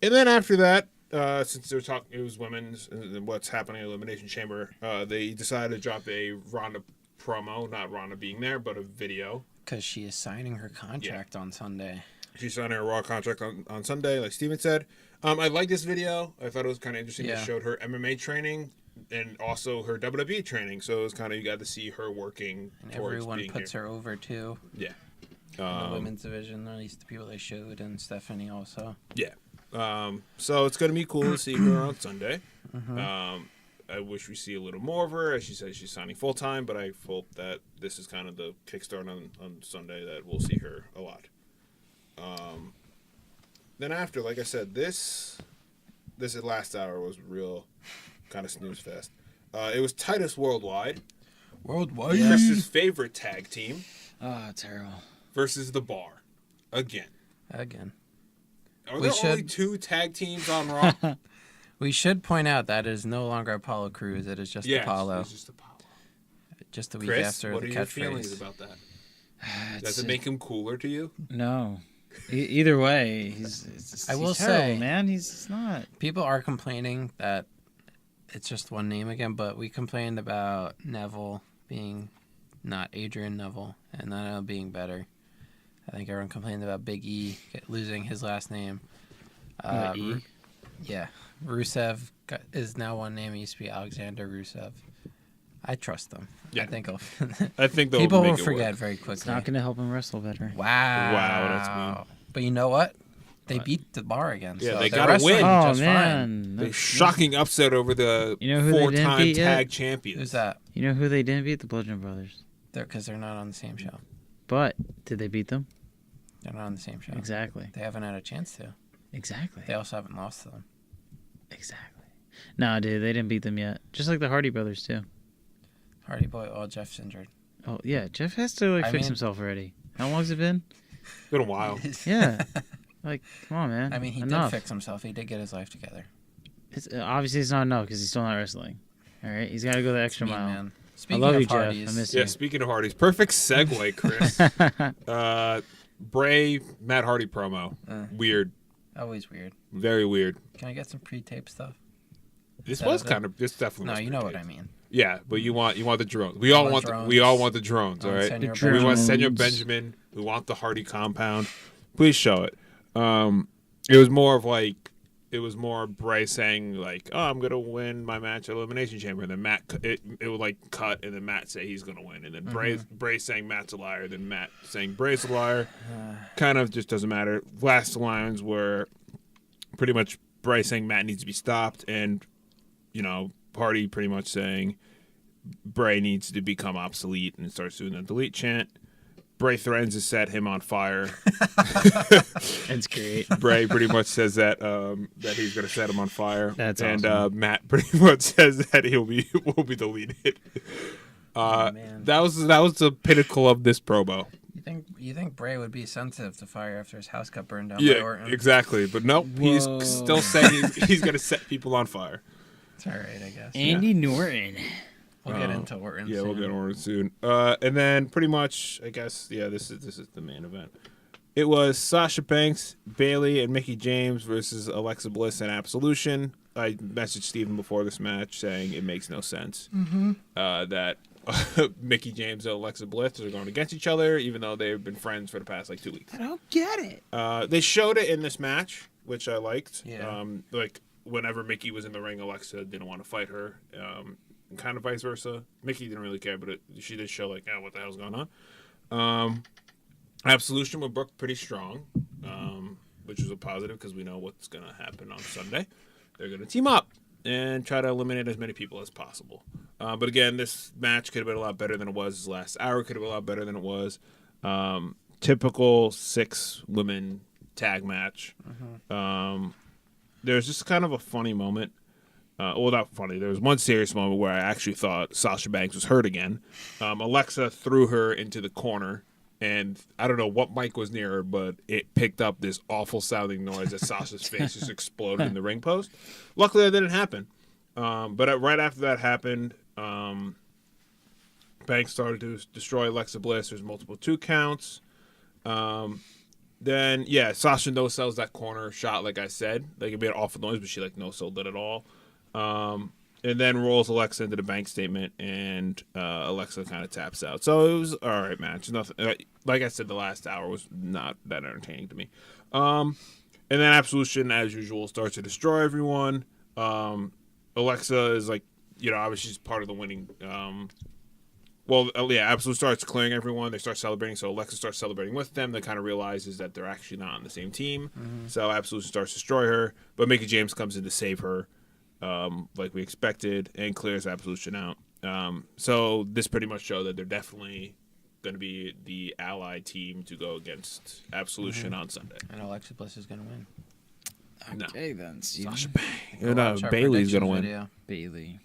S1: then after that, since they were talking, it was women's and what's happening in Elimination Chamber, they decided to drop a Ronda promo, not Ronda being there, but a video.
S2: Because she is signing her contract on Sunday.
S1: She's signing her Raw contract on Sunday, like Steven said. I like this video. I thought it was kind of interesting. It showed her MMA training and also her WWE training. So it was kind of, you got to see her working
S2: and
S1: towards
S2: everyone
S1: being
S2: puts her over, too.
S1: Yeah.
S2: In the women's division, at least the people they showed, and Stephanie also.
S1: Yeah. So it's going to be cool to see her on Sunday. I wish we see a little more of her. As she says, she's signing full-time, but I hope that this is kind of the kickstart on Sunday that we'll see her a lot. Then after, like I said, this last hour was real kind of snooze fest. It was Titus Worldwide. Chris's favorite tag team.
S3: Oh, terrible.
S1: Versus The Bar. Again. Are there only 2 tag teams on Raw?
S2: We should point out that it is no longer Apollo Crews. It is just Apollo.
S1: It's just Apollo.
S2: Just the week
S1: Chris,
S2: after
S1: what
S2: the
S1: are
S2: catchphrase.
S1: your feelings about that? Does it make him cooler to you?
S3: No. Either way, he's
S2: I will
S3: terrible,
S2: say,
S3: man, he's not.
S2: People are complaining that it's just one name again, but we complained about Neville being not Adrian Neville and that being better. I think everyone complained about Big E losing his last name.
S3: E?
S2: Yeah. Rusev is now one name. It used to be Alexander Rusev. I trust them.
S1: Yeah.
S2: I think
S1: they'll
S2: people
S1: make
S2: will
S1: it
S2: forget
S1: work.
S2: very quickly.
S3: It's not going to help him wrestle better.
S2: Wow,
S1: that's mean.
S2: But you know what? They beat The Bar again.
S1: Yeah,
S2: so
S1: they
S2: they're
S1: gotta
S2: wrestling
S1: win.
S3: Oh,
S2: just
S3: man.
S1: The shocking upset over the
S3: You know who they didn't
S1: 4-time
S3: beat yet?
S1: tag
S2: Fine.
S1: champions.
S2: Who's that?
S3: You know who they didn't beat? The Bludgeon Brothers.
S2: Because they're not on the same show.
S3: But did they beat them?
S2: They're not on the same show.
S3: Exactly.
S2: They haven't had a chance to.
S3: Exactly.
S2: They also haven't lost to them.
S3: Exactly. No, dude, they didn't beat them yet. Just like the Hardy Brothers, too.
S2: Hardy Boy, Jeff's injured.
S3: Oh, yeah. Jeff has to, fix himself already. How long's it been?
S1: It's been a while.
S3: Yeah. Come on, man.
S2: I mean, he
S3: Enough.
S2: did fix himself. He did get his life together.
S3: Obviously, it's not enough because he's still not wrestling. All right? He's got to go the extra mile.
S2: Man. Speaking
S3: I love
S2: of
S3: you,
S2: Hardys,
S3: Jeff. I miss
S1: Yeah,
S3: you.
S1: speaking of Hardys, perfect segue, Chris. Bray, Matt Hardy promo. Weird.
S2: always weird.
S1: Very weird.
S2: Can I get some pre-tape stuff?
S1: This
S2: Instead
S1: was
S2: of
S1: kind of. This definitely.
S2: No,
S1: was
S2: you know what
S1: pre-taped.
S2: I mean.
S1: Yeah, but you want the drones. We all want the drones. All right.
S2: Senor
S3: drones.
S1: We want Senor
S3: Drones.
S1: Benjamin. We want the Hardy compound. Please show it. It was more of it was more Bray saying like, "Oh, I'm gonna win my match at Elimination Chamber." And then Matt, it would cut, and then Matt say he's gonna win, and then Bray saying Matt's a liar, then Matt saying Bray's a liar. Kind of just doesn't matter. Last lines were pretty much Bray saying Matt needs to be stopped, and Hardy pretty much saying Bray needs to become obsolete and starts doing the delete chant. Bray threatens to set him on fire.
S3: That's great.
S1: Bray pretty much says that he's going to set him on fire.
S3: That's
S1: and
S3: awesome.
S1: Matt pretty much says that will be deleted.
S2: Man.
S1: That was the pinnacle of this promo.
S2: You think Bray would be sensitive to fire after his house got burned down by
S1: Yeah,
S2: Orton?
S1: exactly. But nope, he's still saying he's going to set people on fire.
S2: It's all right, I guess.
S3: Andy Norton.
S2: We'll get into Orton.
S1: Yeah,
S2: soon.
S1: we'll get Orton soon. And then pretty much, I guess, this is the main event. It was Sasha Banks, Bayley, and Mickie James versus Alexa Bliss and Absolution. I messaged Steven before this match saying it makes no sense that Mickie James and Alexa Bliss are going against each other, even though they've been friends for the past 2 weeks.
S2: I don't get it.
S1: They showed it in this match, which I liked.
S2: Yeah.
S1: Whenever Mickie was in the ring, Alexa didn't want to fight her. And kind of vice versa. Mickie didn't really care, but she did show what the hell's going on. Absolution were booked pretty strong, which was a positive because we know what's going to happen on Sunday. They're going to team up and try to eliminate as many people as possible. But again, this match could have been a lot better than it was. This last hour could have been a lot better than it was. Typical 6-women tag match. There's just kind of a funny moment. Not funny. There was one serious moment where I actually thought Sasha Banks was hurt again. Alexa threw her into the corner, and I don't know what mic was near her, but it picked up this awful sounding noise as Sasha's face just exploded in the ring post. Luckily, that didn't happen. But right after that happened, Banks started to destroy Alexa Bliss. There's multiple 2 counts. Then, Sasha no-sells that corner shot, like I said. It made an awful noise, but she no-sold it at all. and then rolls Alexa into the bank statement, and Alexa kind of taps out. So it was all right match. Nothing. Like I said, the last hour was not that entertaining to me. And then Absolution, as usual, starts to destroy everyone. Alexa is like, obviously she's part of the winning. Absolute starts clearing everyone. They start celebrating, so Alexa starts celebrating with them. They kind of realizes that they're actually not on the same team. Mm-hmm. So Absolution starts to destroy her, but Mickey James comes in to save her, like we expected, and clears Absolution out. So this pretty much showed that they're definitely going to be the ally team to go against Absolution on Sunday.
S2: And Alexa Bliss is going to win.
S3: Okay, then, Steven.
S1: Sasha Banks. Bailey's going to win.
S3: Video. Bailey.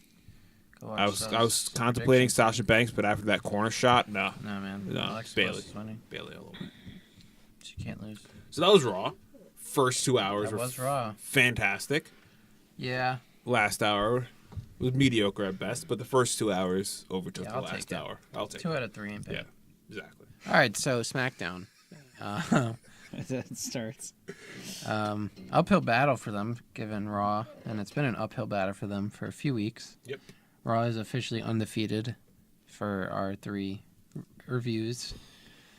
S1: I was contemplating Sasha Banks, but after that corner shot, no.
S2: No, man.
S1: No, Bailey. Bailey all over.
S2: She can't lose.
S1: So that was Raw. First 2 hours
S2: was Raw.
S1: Fantastic.
S2: Yeah.
S1: Last hour was mediocre at best, but the first 2 hours overtook the last hour. I'll take
S2: 2 out of 3 ain't bad.
S1: Yeah, exactly.
S2: All right, so SmackDown.
S3: That starts.
S2: Uphill battle for them, given Raw, and it's been an uphill battle for them for a few weeks.
S1: Yep.
S2: Raw is officially undefeated for our 3 reviews.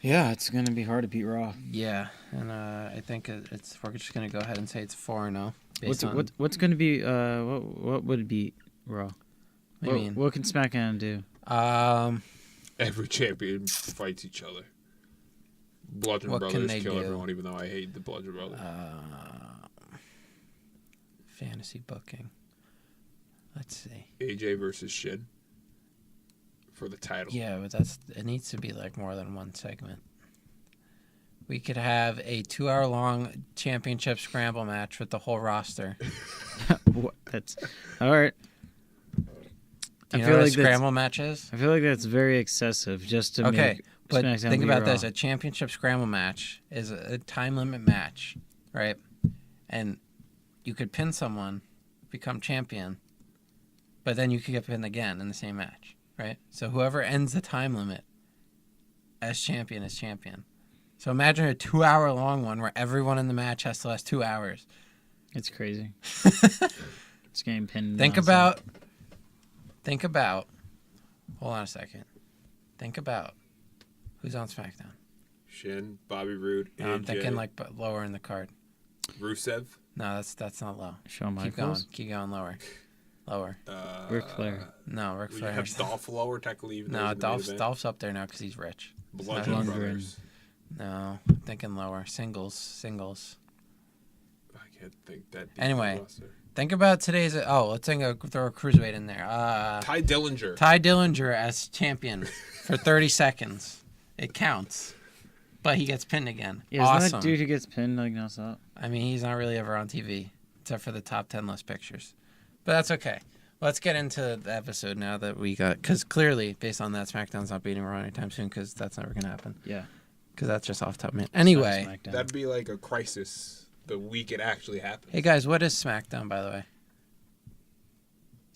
S3: Yeah, it's going to be hard to beat Raw.
S2: Yeah, and I think we're just going to go ahead and say it's 4-0.
S3: What's going to be, what would beat Raw? What can SmackDown do?
S1: Every champion fights each other. Bludgeon Brothers kill everyone, even though I hate the Bludgeon Brothers.
S2: Fantasy booking. Let's see.
S1: AJ versus Shin for the title.
S2: Yeah, but it needs to be like more than one segment. We could have a 2-hour-long championship scramble match with the whole roster.
S3: That's all right.
S2: Do you know what a scramble match is?
S3: I feel like that's very excessive just to make
S2: but
S3: SmackDown
S2: think about
S3: Raw.
S2: this. A championship scramble match is a time limit match, right? And you could pin someone, become champion, but then you could get pinned again in the same match, right? So whoever ends the time limit as champion is champion. So imagine a 2-hour-long one where everyone in the match has to last 2 hours.
S3: It's crazy. It's getting pinned.
S2: Think about. Hold on a second. Think about who's on SmackDown.
S1: Shin, Bobby Roode, AJ.
S2: No, I'm thinking like lower in the card.
S1: Rusev.
S2: No, that's not low.
S3: Shawn Michaels.
S2: Keep going lower. Lower.
S3: Ric Flair.
S2: No, Ric Flair.
S1: You have Dolph lower, technically. Even
S2: no, Dolph's up there now because he's rich.
S1: Bludgeon Brothers.
S2: No, thinking lower. Singles.
S1: I can't think that.
S2: Anyway, think about today's. Let's throw a cruiserweight in there.
S1: Ty Dillinger.
S2: Ty Dillinger as champion for 30 seconds. It counts, but he gets pinned again.
S3: Yeah,
S2: awesome.
S3: Isn't that dude who gets pinned like nonstop?
S2: I mean, he's not really ever on TV except for the top 10 list pictures, but that's okay. Let's get into the episode now that we got, because clearly, based on that, SmackDown's not beating Raw anytime soon, because that's never going to happen.
S3: Yeah.
S2: Because that's just off top, man. Anyway.
S1: That'd be like a crisis the week it actually happens.
S2: Hey, guys, what is SmackDown, by the way?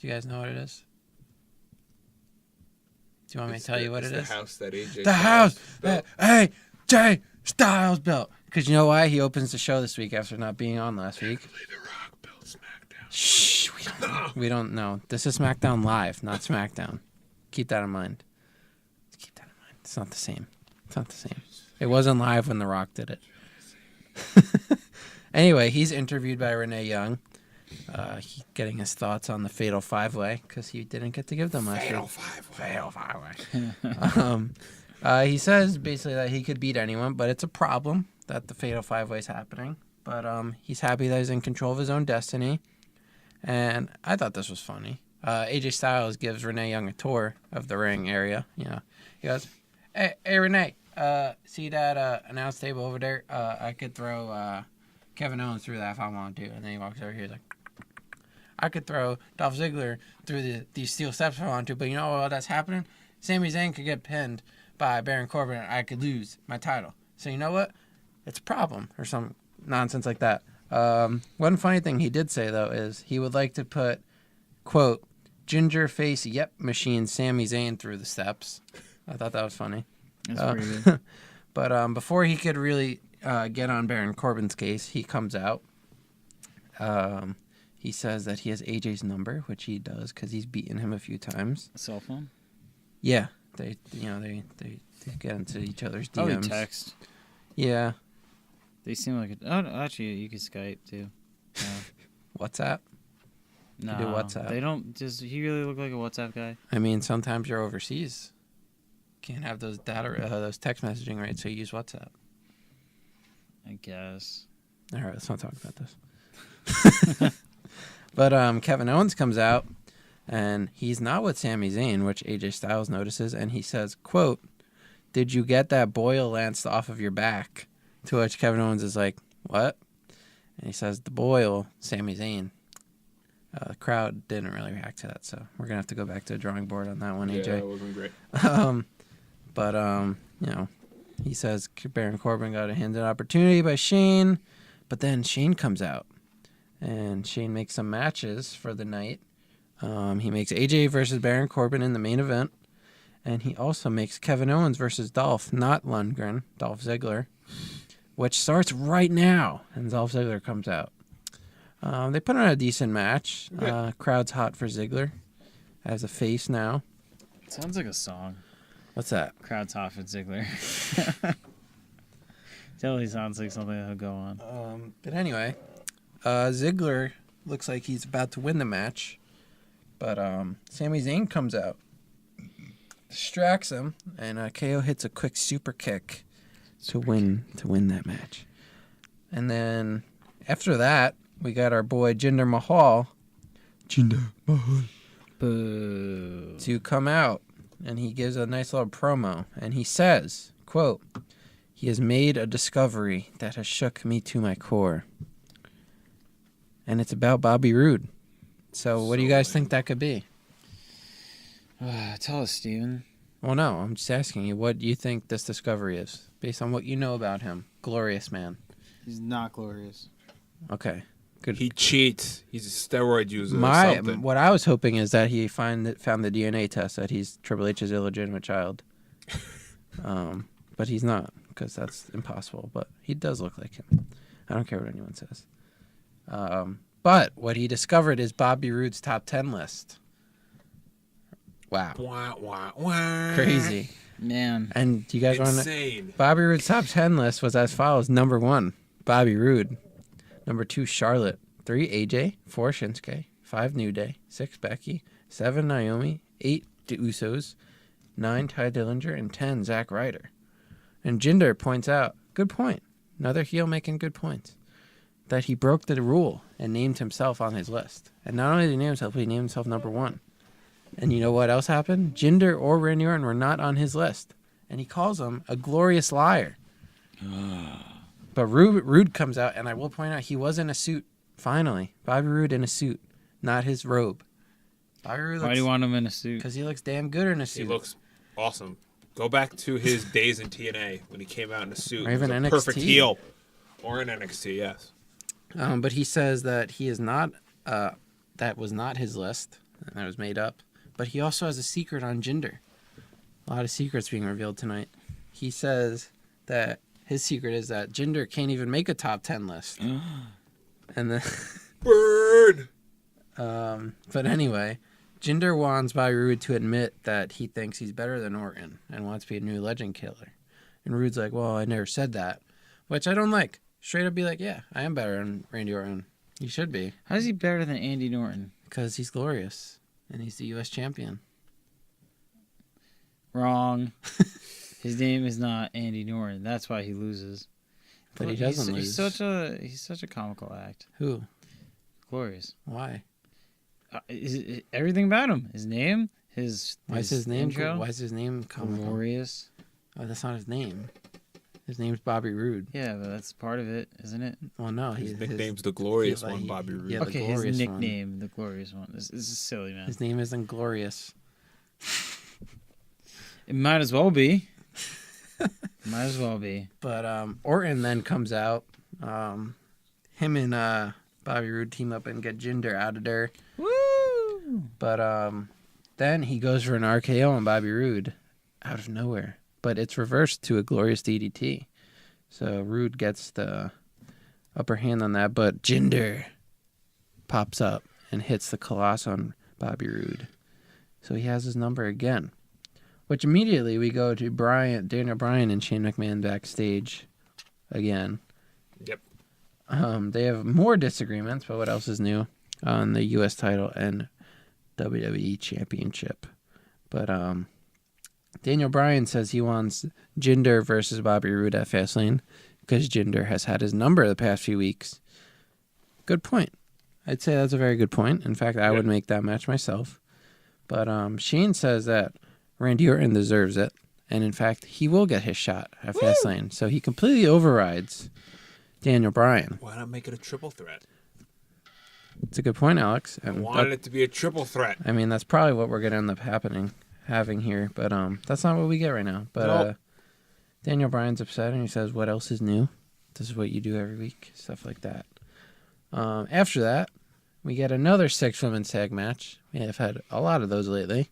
S2: Do you guys know what it is? Do you want me to tell you what it is?
S1: The house that AJ
S2: The house that AJ Styles built. Because you know why? He opens the show this week after not being on last week.
S1: The Rock built SmackDown.
S2: Shh, we don't know. This is SmackDown Live, not SmackDown. Keep that in mind. It's not the same. It wasn't live when The Rock did it. Anyway, he's interviewed by Renee Young. Getting his thoughts on the Fatal 5-Way because he didn't get to give them last year. Fatal 5-Way. He says basically that he could beat anyone, but it's a problem that the Fatal 5-Way is happening. But he's happy that he's in control of his own destiny. And I thought this was funny. AJ Styles gives Renee Young a tour of the ring area. You know, he goes, "Hey Renee, see that announce table over there? I could throw Kevin Owens through that if I want to." And then he walks over here, he's like, "I could throw Dolph Ziggler through these steel steps if I want to, but you know what that's happening? Sami Zayn could get pinned by Baron Corbin and I could lose my title. So you know what? It's a problem," or some nonsense like that. One funny thing he did say, though, is he would like to put, quote, "ginger face yep machine Sami Zayn through the steps." I thought that was funny.
S3: That's pretty good.
S2: But before he could really get on Baron Corbin's case, he comes out. he says that he has AJ's number, which he does because he's beaten him a few times.
S3: A cell phone?
S2: Yeah, they get into each other's DMs.
S3: Probably text.
S2: Yeah.
S3: They seem like actually you can Skype too.
S2: WhatsApp.
S3: No,
S2: do WhatsApp.
S3: They don't. Does he really look like a WhatsApp guy?
S2: I mean, sometimes you're overseas. Can't have those those text messaging rates, so you use WhatsApp.
S3: I guess.
S2: All right, let's not talk about this. But Kevin Owens comes out, and he's not with Sami Zayn, which AJ Styles notices, and he says, quote, "Did you get that boil lanced off of your back?" To which Kevin Owens is like, "What?" And he says, "The boil, Sami Zayn." The crowd didn't really react to that, so we're going to have to go back to the drawing board on that one, AJ.
S1: Yeah, that wasn't great.
S2: But he says Baron Corbin got a handed opportunity by Shane, but then Shane comes out, and Shane makes some matches for the night. He makes AJ versus Baron Corbin in the main event, and he also makes Kevin Owens versus Dolph, not Lundgren, Dolph Ziggler, which starts right now, and Dolph Ziggler comes out. They put on a decent match. Crowd's hot for Ziggler as a face now.
S3: Sounds like a song.
S2: What's that?
S3: Crowd's hot for Ziggler. Totally sounds like something that'll go on.
S2: But anyway, Ziggler looks like he's about to win the match, but Sami Zayn comes out, distracts him, and KO hits a quick super kick to win that match. And then after that, we got our boy Jinder Mahal.
S3: Boo.
S2: To come out, and he gives a nice little promo, and he says, quote, "He has made a discovery that has shook me to my core." And it's about Bobby Roode. So what do you guys think that could be?
S3: Tell us, Steven.
S2: Well, no, I'm just asking you, what do you think this discovery is, based on what you know about him? Glorious man.
S3: He's not glorious.
S2: Okay, good.
S1: He cheats. He's a steroid user or something.
S2: What I was hoping is that he found the DNA test that he's Triple H's illegitimate child. But he's not, because that's impossible. But he does look like him. I don't care what anyone says. But what he discovered is Bobby Roode's top 10 list. Wow.
S1: Wah, wah, wah.
S2: Crazy.
S3: Man.
S2: And you guys want to
S1: Insane.
S2: Bobby Roode's top 10 list was as follows. Number 1, Bobby Roode. Number 2, Charlotte. 3, AJ. 4, Shinsuke. 5, New Day. 6, Becky. 7, Naomi. 8, The Usos. 9, Ty Dillinger. And 10, Zack Ryder. And Jinder points out, good point. Another heel making good points. That he broke the rule and named himself on his list. And not only did he name himself, but he named himself number 1. And you know what else happened? Jinder or Randy Orton were not on his list. And he calls him a glorious liar. But Roode comes out, and I will point out, he was in a suit, finally. Bobby Roode in a suit, not his robe.
S3: Why do you want him in a suit?
S2: Because he looks damn good in a suit.
S1: He looks awesome. Go back to his days in TNA when he came out in a suit.
S2: Or even
S1: He was a
S2: NXT.
S1: perfect heel. Or in NXT, yes.
S2: But he says that he is not, that was not his list, and that was made up. But he also has a secret on Jinder. A lot of secrets being revealed tonight. He says that his secret is that Jinder can't even make a top 10 list. And then
S1: Bird!
S2: But anyway, Jinder wants Bobby Roode to admit that he thinks he's better than Orton and wants to be a new legend killer. And Roode's like, well, I never said that. Which I don't like. Straight up be like, yeah, I am better than Randy Orton. You should be.
S3: How's he better than Andy Norton?
S2: Because he's glorious. And he's the U.S. champion.
S3: Wrong. His name is not Andy Norton. That's why he loses.
S2: But he doesn't lose.
S3: He's such a comical act.
S2: Who?
S3: Glorious.
S2: Why?
S3: Everything about him. His name.
S2: Why is his name?
S3: Intro?
S2: Why is his name comical?
S3: Glorious.
S2: Oh, that's not his name. His name's Bobby Roode.
S3: Yeah, but that's part of it, isn't it?
S2: Well, no.
S1: His nickname's the Glorious One, Bobby Roode.
S2: Yeah,
S3: okay, his nickname, the Glorious One. This is silly, man.
S2: His name isn't Glorious.
S3: It might as well be. Might as well be.
S2: But Orton then comes out. Him and Bobby Roode team up and get Jinder out of there.
S3: Woo!
S2: But then he goes for an RKO on Bobby Roode out of nowhere. But it's reversed to a glorious DDT. So Roode gets the upper hand on that. But Jinder pops up and hits the Colossus on Bobby Roode. So he has his number again. Which immediately we go to Daniel Bryan and Shane McMahon backstage again.
S1: Yep.
S2: They have more disagreements, but what else is new on the U.S. title and WWE Championship? But Daniel Bryan says he wants Jinder versus Bobby Roode at Fastlane because Jinder has had his number the past few weeks. Good point. I'd say that's a very good point. In fact, I would make that match myself. But Shane says that Randy Orton deserves it. And in fact, he will get his shot at Fastlane. So he completely overrides Daniel Bryan.
S1: Why not make it a triple threat?
S2: It's a good point, Alex.
S1: I wanted it to be a triple threat.
S2: I mean, that's probably what we're going to end up having here. But that's not what we get right now. But Daniel Bryan's upset and he says, what else is new? This is what you do every week. Stuff like that. After that, we get another 6-woman tag match. We have had a lot of those lately.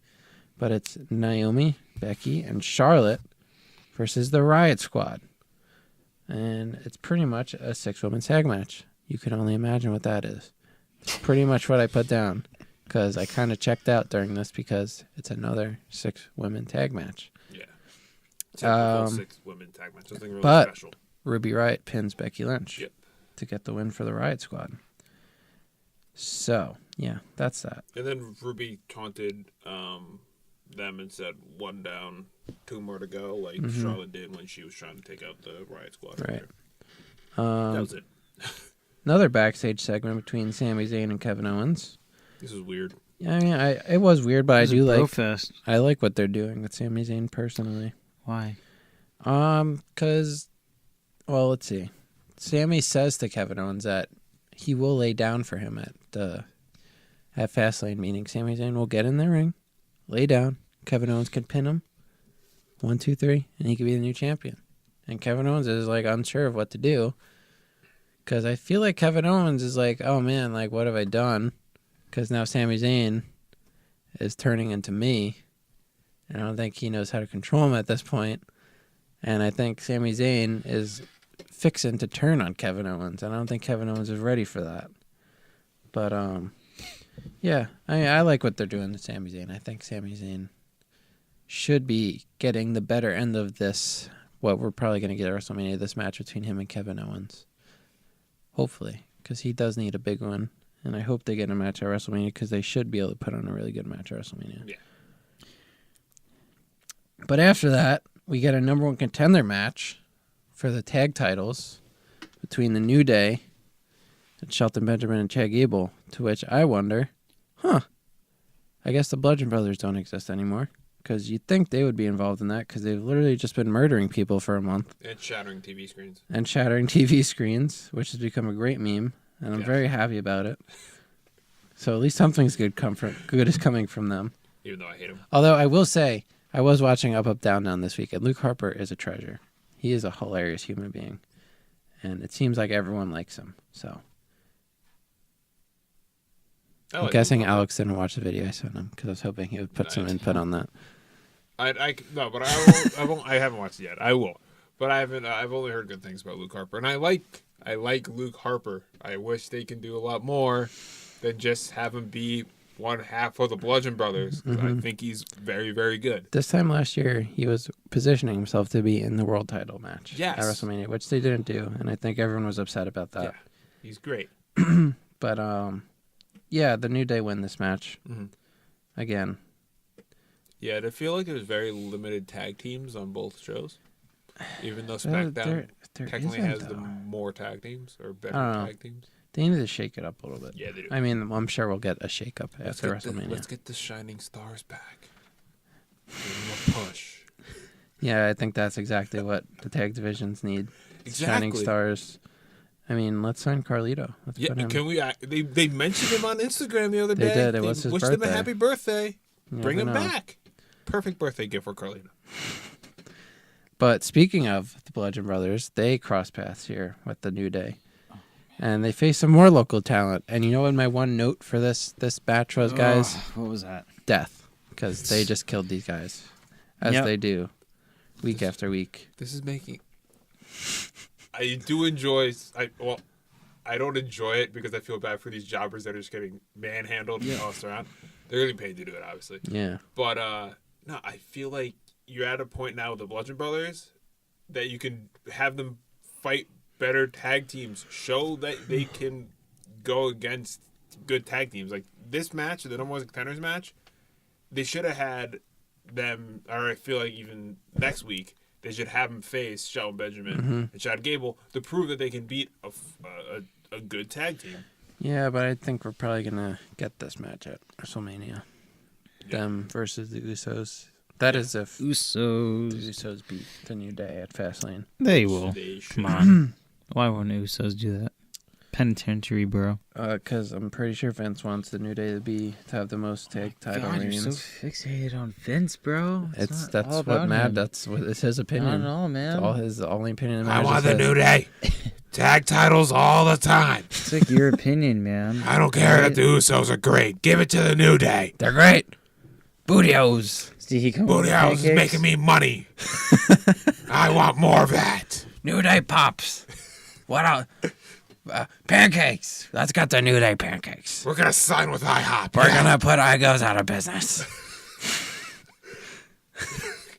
S2: But it's Naomi, Becky, and Charlotte versus the Riot Squad. And it's pretty much a 6-woman tag match. You can only imagine what that is. It's pretty much what I put down. Because I kind of checked out during this because it's another 6-women tag match.
S1: Yeah. Typical 6-women tag match. Something really special.
S2: Ruby Riott pins Becky Lynch to get the win for the Riot Squad. So, yeah, that's that.
S1: And then Ruby taunted them and said 1 down, 2 more to go, like Charlotte did when she was trying to take out the Riot Squad.
S2: Right.
S1: That was it.
S2: Another backstage segment between Sami Zayn and Kevin Owens.
S1: This is weird.
S2: Yeah, I mean, it was weird, but
S3: I
S2: like what they're doing with Sami Zayn personally.
S3: Why?
S2: Because, well, let's see. Sami says to Kevin Owens that he will lay down for him at Fastlane, meaning Sami Zayn will get in the ring, lay down, Kevin Owens can pin him, 1, 2, 3, and he could be the new champion. And Kevin Owens is like unsure of what to do, because I feel like Kevin Owens is like, oh man, like what have I done? Because now Sami Zayn is turning into me, and I don't think he knows how to control him at this point. And I think Sami Zayn is fixing to turn on Kevin Owens, and I don't think Kevin Owens is ready for that. But yeah, I like what they're doing to Sami Zayn. I think Sami Zayn should be getting the better end of this, what we're probably going to get at WrestleMania, this match between him and Kevin Owens. Hopefully, because he does need a big one. And I hope they get a match at WrestleMania because they should be able to put on a really good match at WrestleMania.
S1: Yeah.
S2: But after that, we get a number 1 contender match for the tag titles between the New Day and Shelton Benjamin and Chad Gable, to which I wonder, I guess the Bludgeon Brothers don't exist anymore, because you'd think they would be involved in that, because they've literally just been murdering people for a month.
S1: And shattering TV screens.
S2: And shattering TV screens, which has become a great meme, and I'm very happy about it. So at least something's good is coming from them.
S1: Even though I hate them.
S2: Although I will say, I was watching Up, Up, Down, Down this week, and Luke Harper is a treasure. He is a hilarious human being. And it seems like everyone likes him. So I'm guessing Alex didn't watch the video I sent him because I was hoping he would put some input on that.
S1: No, but I won't. I haven't watched it yet. I will, but I haven't. I've only heard good things about Luke Harper, and I like Luke Harper. I wish they can do a lot more than just have him be one half of the Bludgeon Brothers. I think he's very, very good.
S2: This time last year, he was positioning himself to be in the world title match at WrestleMania, which they didn't do, and I think everyone was upset about that.
S1: Yeah, he's great.
S2: But yeah, the New Day win this match again.
S1: Yeah, I feel like there's very limited tag teams on both shows, even though SmackDown technically has the more tag teams or better tag teams.
S2: They need to shake it up a little bit.
S1: Yeah, they do.
S2: I mean, I'm sure we'll get a shake up after WrestleMania.
S1: Let's get the Shining Stars back. Give them a push.
S2: Yeah, I think that's exactly what the tag divisions need.
S1: Exactly.
S2: Shining Stars. I mean, let's sign Carlito. Let's put him.
S1: Can we? They mentioned him on Instagram the other day.
S2: They did. It was his birthday.
S1: Wished him a happy birthday. Bring him
S2: know.
S1: back. Perfect birthday gift for Carlito.
S2: But speaking of the Bludgeon Brothers, they cross paths here with the New Day. And they face some more local talent. And you know what my one note for this batch was, guys?
S3: What was that?
S2: Death. Because they just killed these guys. As they do. Week after week.
S1: This is making... I do enjoy... I don't enjoy it because I feel bad for these jobbers that are just getting manhandled and tossed around. They're getting paid to do it, obviously.
S2: Yeah.
S1: But no, I feel like you're at a point now with the Bludgeon Brothers that you can have them fight better tag teams. Show that they can go against good tag teams. Like this match, the number one contenders match, they should have had them, or I feel like even next week, they should have them face Shelton Benjamin and Chad Gable to prove that they can beat a good tag team.
S2: Yeah, but I think we're probably going to get this match at WrestleMania. Yeah. Them versus the Usos. That is if the Usos beat the New Day at Fastlane.
S3: They will. Come on. Why wouldn't Usos do that? Penitentiary, bro.
S2: Because I'm pretty sure Vince wants the New Day to have the most tag title reigns.
S3: You're so fixated on Vince, bro.
S2: That's his opinion.
S3: I don't know, man.
S2: It's the only opinion.
S1: I want the New Day tag titles all the time.
S3: It's like your opinion, man.
S1: I don't care that the Usos are great. Give it to the New Day.
S2: They're great. Bootios.
S1: Bootios is making me money. I want more of that.
S2: New Day pops. What else? Pancakes. Let's get the New Day pancakes.
S1: We're going to sign with IHOP.
S2: We're going to put Eggos out of business.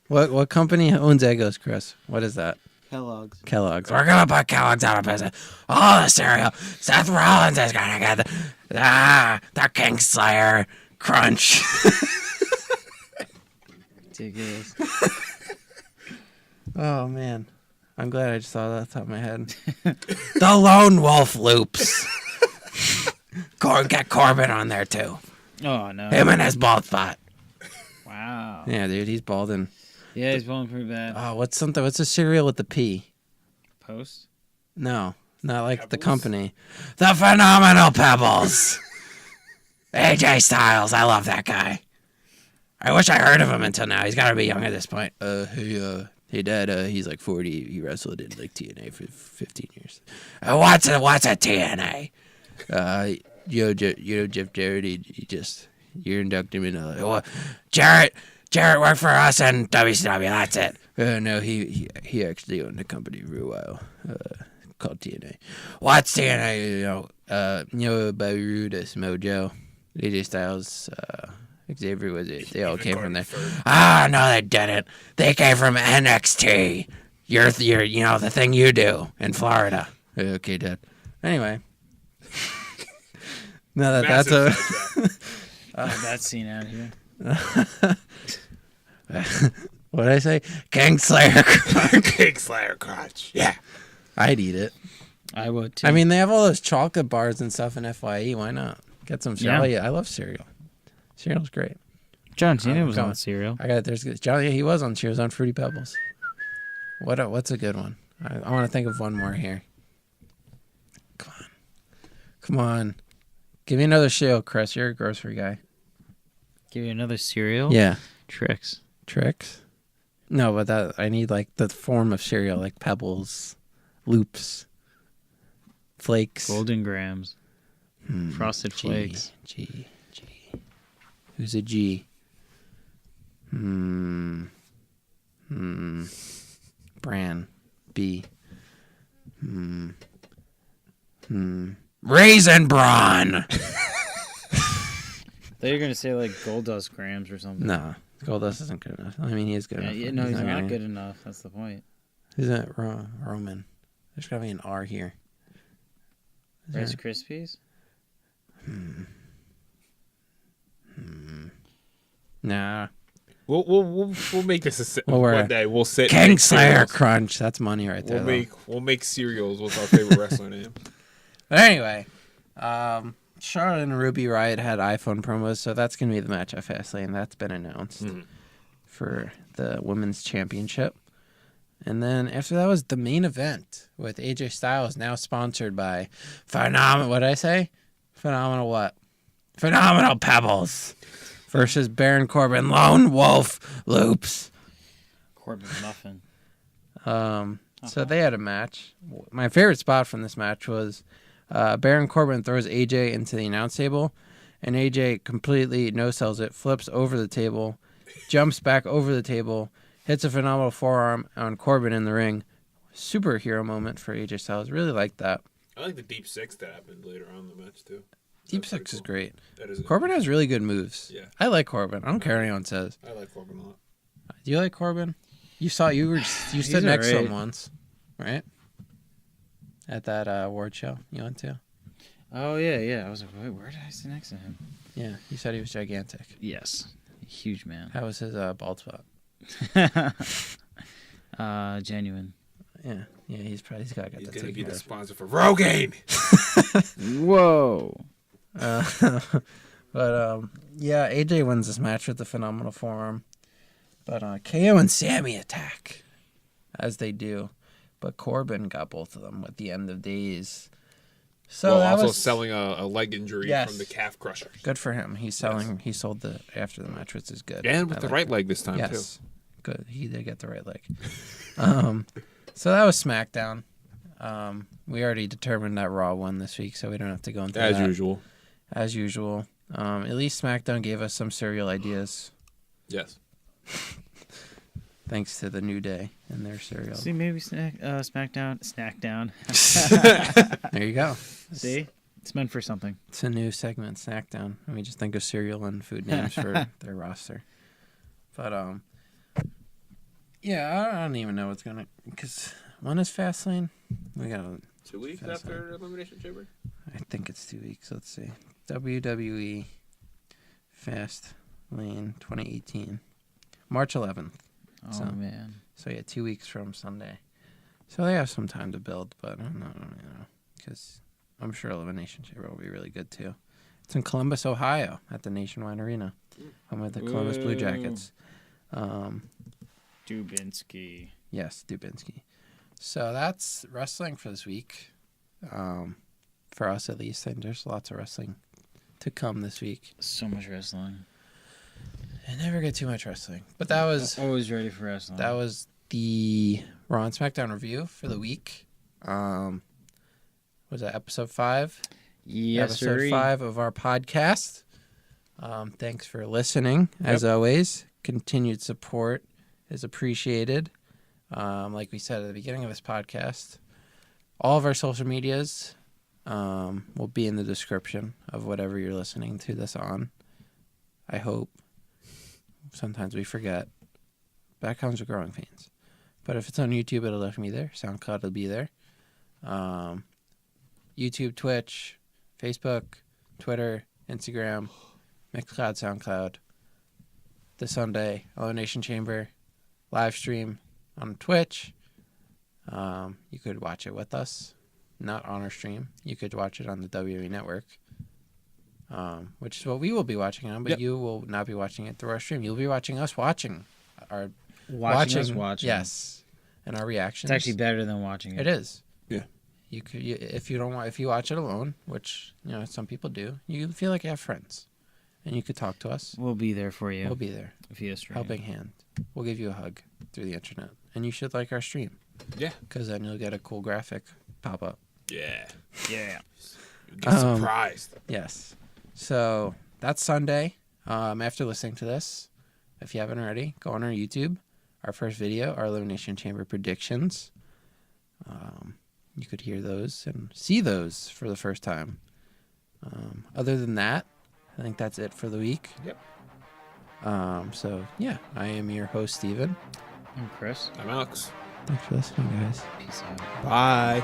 S2: What company owns Eggos, Chris? What is that?
S3: Kellogg's.
S2: We're going to put Kellogg's out of business. All the cereal. Seth Rollins is going to get the Kingslayer Crunch.
S3: Ridiculous.
S2: Oh, man. I'm glad I just saw that off the top of my head. The Lone Wolf Loops. Get Corbin on there, too.
S3: Oh, no.
S2: Him and his bald spot.
S3: Wow.
S2: Yeah, dude, he's balding.
S3: Yeah, he's balding pretty bad.
S2: Oh, what's a cereal with the P?
S3: Post?
S2: No, not like Pebbles? The company. The Phenomenal Pebbles. AJ Styles, I love that guy. I wish I heard of him until now. He's got to be young at this point. Hey, Dad, he's like 40. He wrestled in like TNA for 15 years. What's a TNA? Jeff Jarrett, you're inducted him into Jarrett worked for us and WCW, that's it. No, he actually owned a company for a while called TNA. What's TNA? Bobby Roode, Mojo, AJ Styles, Xavier was it? They all came from there. No, they didn't. They came from NXT. You're the thing you do in Florida. Okay, Dad. Anyway. No, that's a
S3: that scene out here.
S2: What did I say? Kingslayer Crunch.
S1: Kingslayer Crunch. Yeah.
S2: I'd eat it.
S3: I would too.
S2: I mean, they have all those chocolate bars and stuff in FYE. Why not? Get some cereal. Yeah, I love cereal. Cereal's great.
S3: John Cena was on cereal.
S2: There's John. Yeah, he was on cereal. He was on Fruity Pebbles. What's a good one? I want to think of one more here. Come on. Give me another cereal, Chris. You're a grocery guy.
S3: Give you another cereal?
S2: Yeah.
S3: Trix?
S2: No, but I need like the form of cereal, like Pebbles, Loops, Flakes,
S3: Golden Grams, Frosted Flakes.
S2: G. Who's a G? Bran. B. Raisin Bran.
S3: I thought you were going to say like Gold Dust Grams or something.
S2: No, Gold Dust isn't good enough. I mean, he is good enough.
S3: Yeah, no, he's not good enough. That's the point.
S2: Who's that? Roman. There's got to be an R here.
S3: Rice Krispies?
S2: Nah.
S1: We'll make this one day. We'll sit.
S2: Kingslayer Crunch. That's money right there.
S1: We'll make cereals with our favorite wrestler name.
S2: But anyway, Charlotte and Ruby Riott had iPhone promos, so that's gonna be the match at Fastlane. That's been announced for the Women's Championship. And then after that was the main event with AJ Styles, now sponsored by Phenomenal. What did I say? Phenomenal what? Phenomenal Pebbles versus Baron Corbin, Lone Wolf Loops.
S3: Corbin Muffin.
S2: So they had a match. My favorite spot from this match was Baron Corbin throws AJ into the announce table, and AJ completely no-sells it, flips over the table, jumps back over the table, hits a phenomenal forearm on Corbin in the ring. Superhero moment for AJ Styles. Really liked that.
S1: I like the deep six that happened later on in the match too.
S2: Deep six is great.
S1: That is
S2: Corbin has really good moves.
S1: Yeah.
S2: I like Corbin. I don't care what anyone says.
S1: I like Corbin a lot.
S2: Do you like Corbin? You stood next to him once, right? At that award show you went to.
S3: Oh yeah. I was like, wait, where did I sit next to him?
S2: Yeah, you said he was gigantic.
S3: Yes, huge man.
S2: How was his bald spot?
S3: Genuine.
S2: Yeah, he's got
S1: He's
S2: that.
S1: gonna be the sponsor for Rogaine.
S3: Whoa.
S2: But yeah, AJ wins this match with the phenomenal forearm. But KO and Sammy attack, as they do. But Corbin got both of them at the end of days. So that
S1: also
S2: was
S1: selling a leg injury from the calf crushers.
S2: Good for him. He's selling. He sold the after the match, which is good.
S1: And with the right leg this time too.
S2: Good. He did get the right leg. So that was SmackDown. We already determined that Raw won this week, so we don't have to go into that. As usual. At least SmackDown gave us some cereal ideas.
S1: Yes.
S2: Thanks to the New Day and their cereal.
S3: See, maybe Smackdown.
S2: There you go.
S3: See? It's meant for something.
S2: It's a new segment, Snackdown. And we just think of cereal and food names for their roster. But, yeah, I don't even know what's going to... Because when is Fastlane? We got
S1: 2 weeks after Elimination Chamber?
S2: I think it's 2 weeks. Let's see. WWE Fastlane 2018. March 11th.
S3: Oh, man.
S2: So, yeah, 2 weeks from Sunday. So they have some time to build, but I don't know, because I'm sure Elimination Chamber will be really good, too. It's in Columbus, Ohio, at the Nationwide Arena. I'm with the Columbus Blue Jackets.
S3: Dubinsky.
S2: Yes, Dubinsky. So that's wrestling for this week. For us, at least. And there's lots of wrestling to come this week.
S3: So much wrestling.
S2: I never get too much wrestling. But that was...
S3: Always ready for wrestling.
S2: That was the Raw and SmackDown review for the week. Was that episode 5?
S3: Yes,
S2: episode 5 of our podcast. Thanks for listening, as always. Continued support is appreciated. Like we said at the beginning of this podcast, all of our social medias will be in the description of whatever you're listening to this on. I hope. Sometimes we forget. Backgrounds are growing pains. But if it's on YouTube, it'll definitely be there. SoundCloud will be there. YouTube, Twitch, Facebook, Twitter, Instagram, Mixcloud, SoundCloud. This Sunday, Elimination Chamber, live stream on Twitch. You could watch it with us, not on our stream. You could watch it on the WWE Network, which is what we will be watching on, but you will not be watching it through our stream. You'll be watching us watching.
S3: Watching.
S2: Yes, and our reactions.
S3: It's actually better than watching it.
S2: It is.
S1: Yeah.
S2: If you watch it alone, which some people do, you feel like you have friends, and you could talk to us.
S3: We'll be there for you.
S2: We'll be there.
S3: Via stream.
S2: Helping hand. We'll give you a hug through the internet, and you should like our stream.
S1: Yeah.
S2: Because then you'll get a cool graphic pop up.
S1: Yeah.
S3: Yeah.
S1: You'll get surprised.
S2: Yes. So that's Sunday. After listening to this, if you haven't already, go on our YouTube. Our first video, our Elimination Chamber predictions. You could hear those and see those for the first time. Other than that, I think that's it for the week.
S1: Yep.
S2: So, yeah, I am your host, Steven.
S3: I'm Chris.
S1: I'm Alex.
S2: Thanks for listening, guys.
S3: Peace out.
S1: Bye.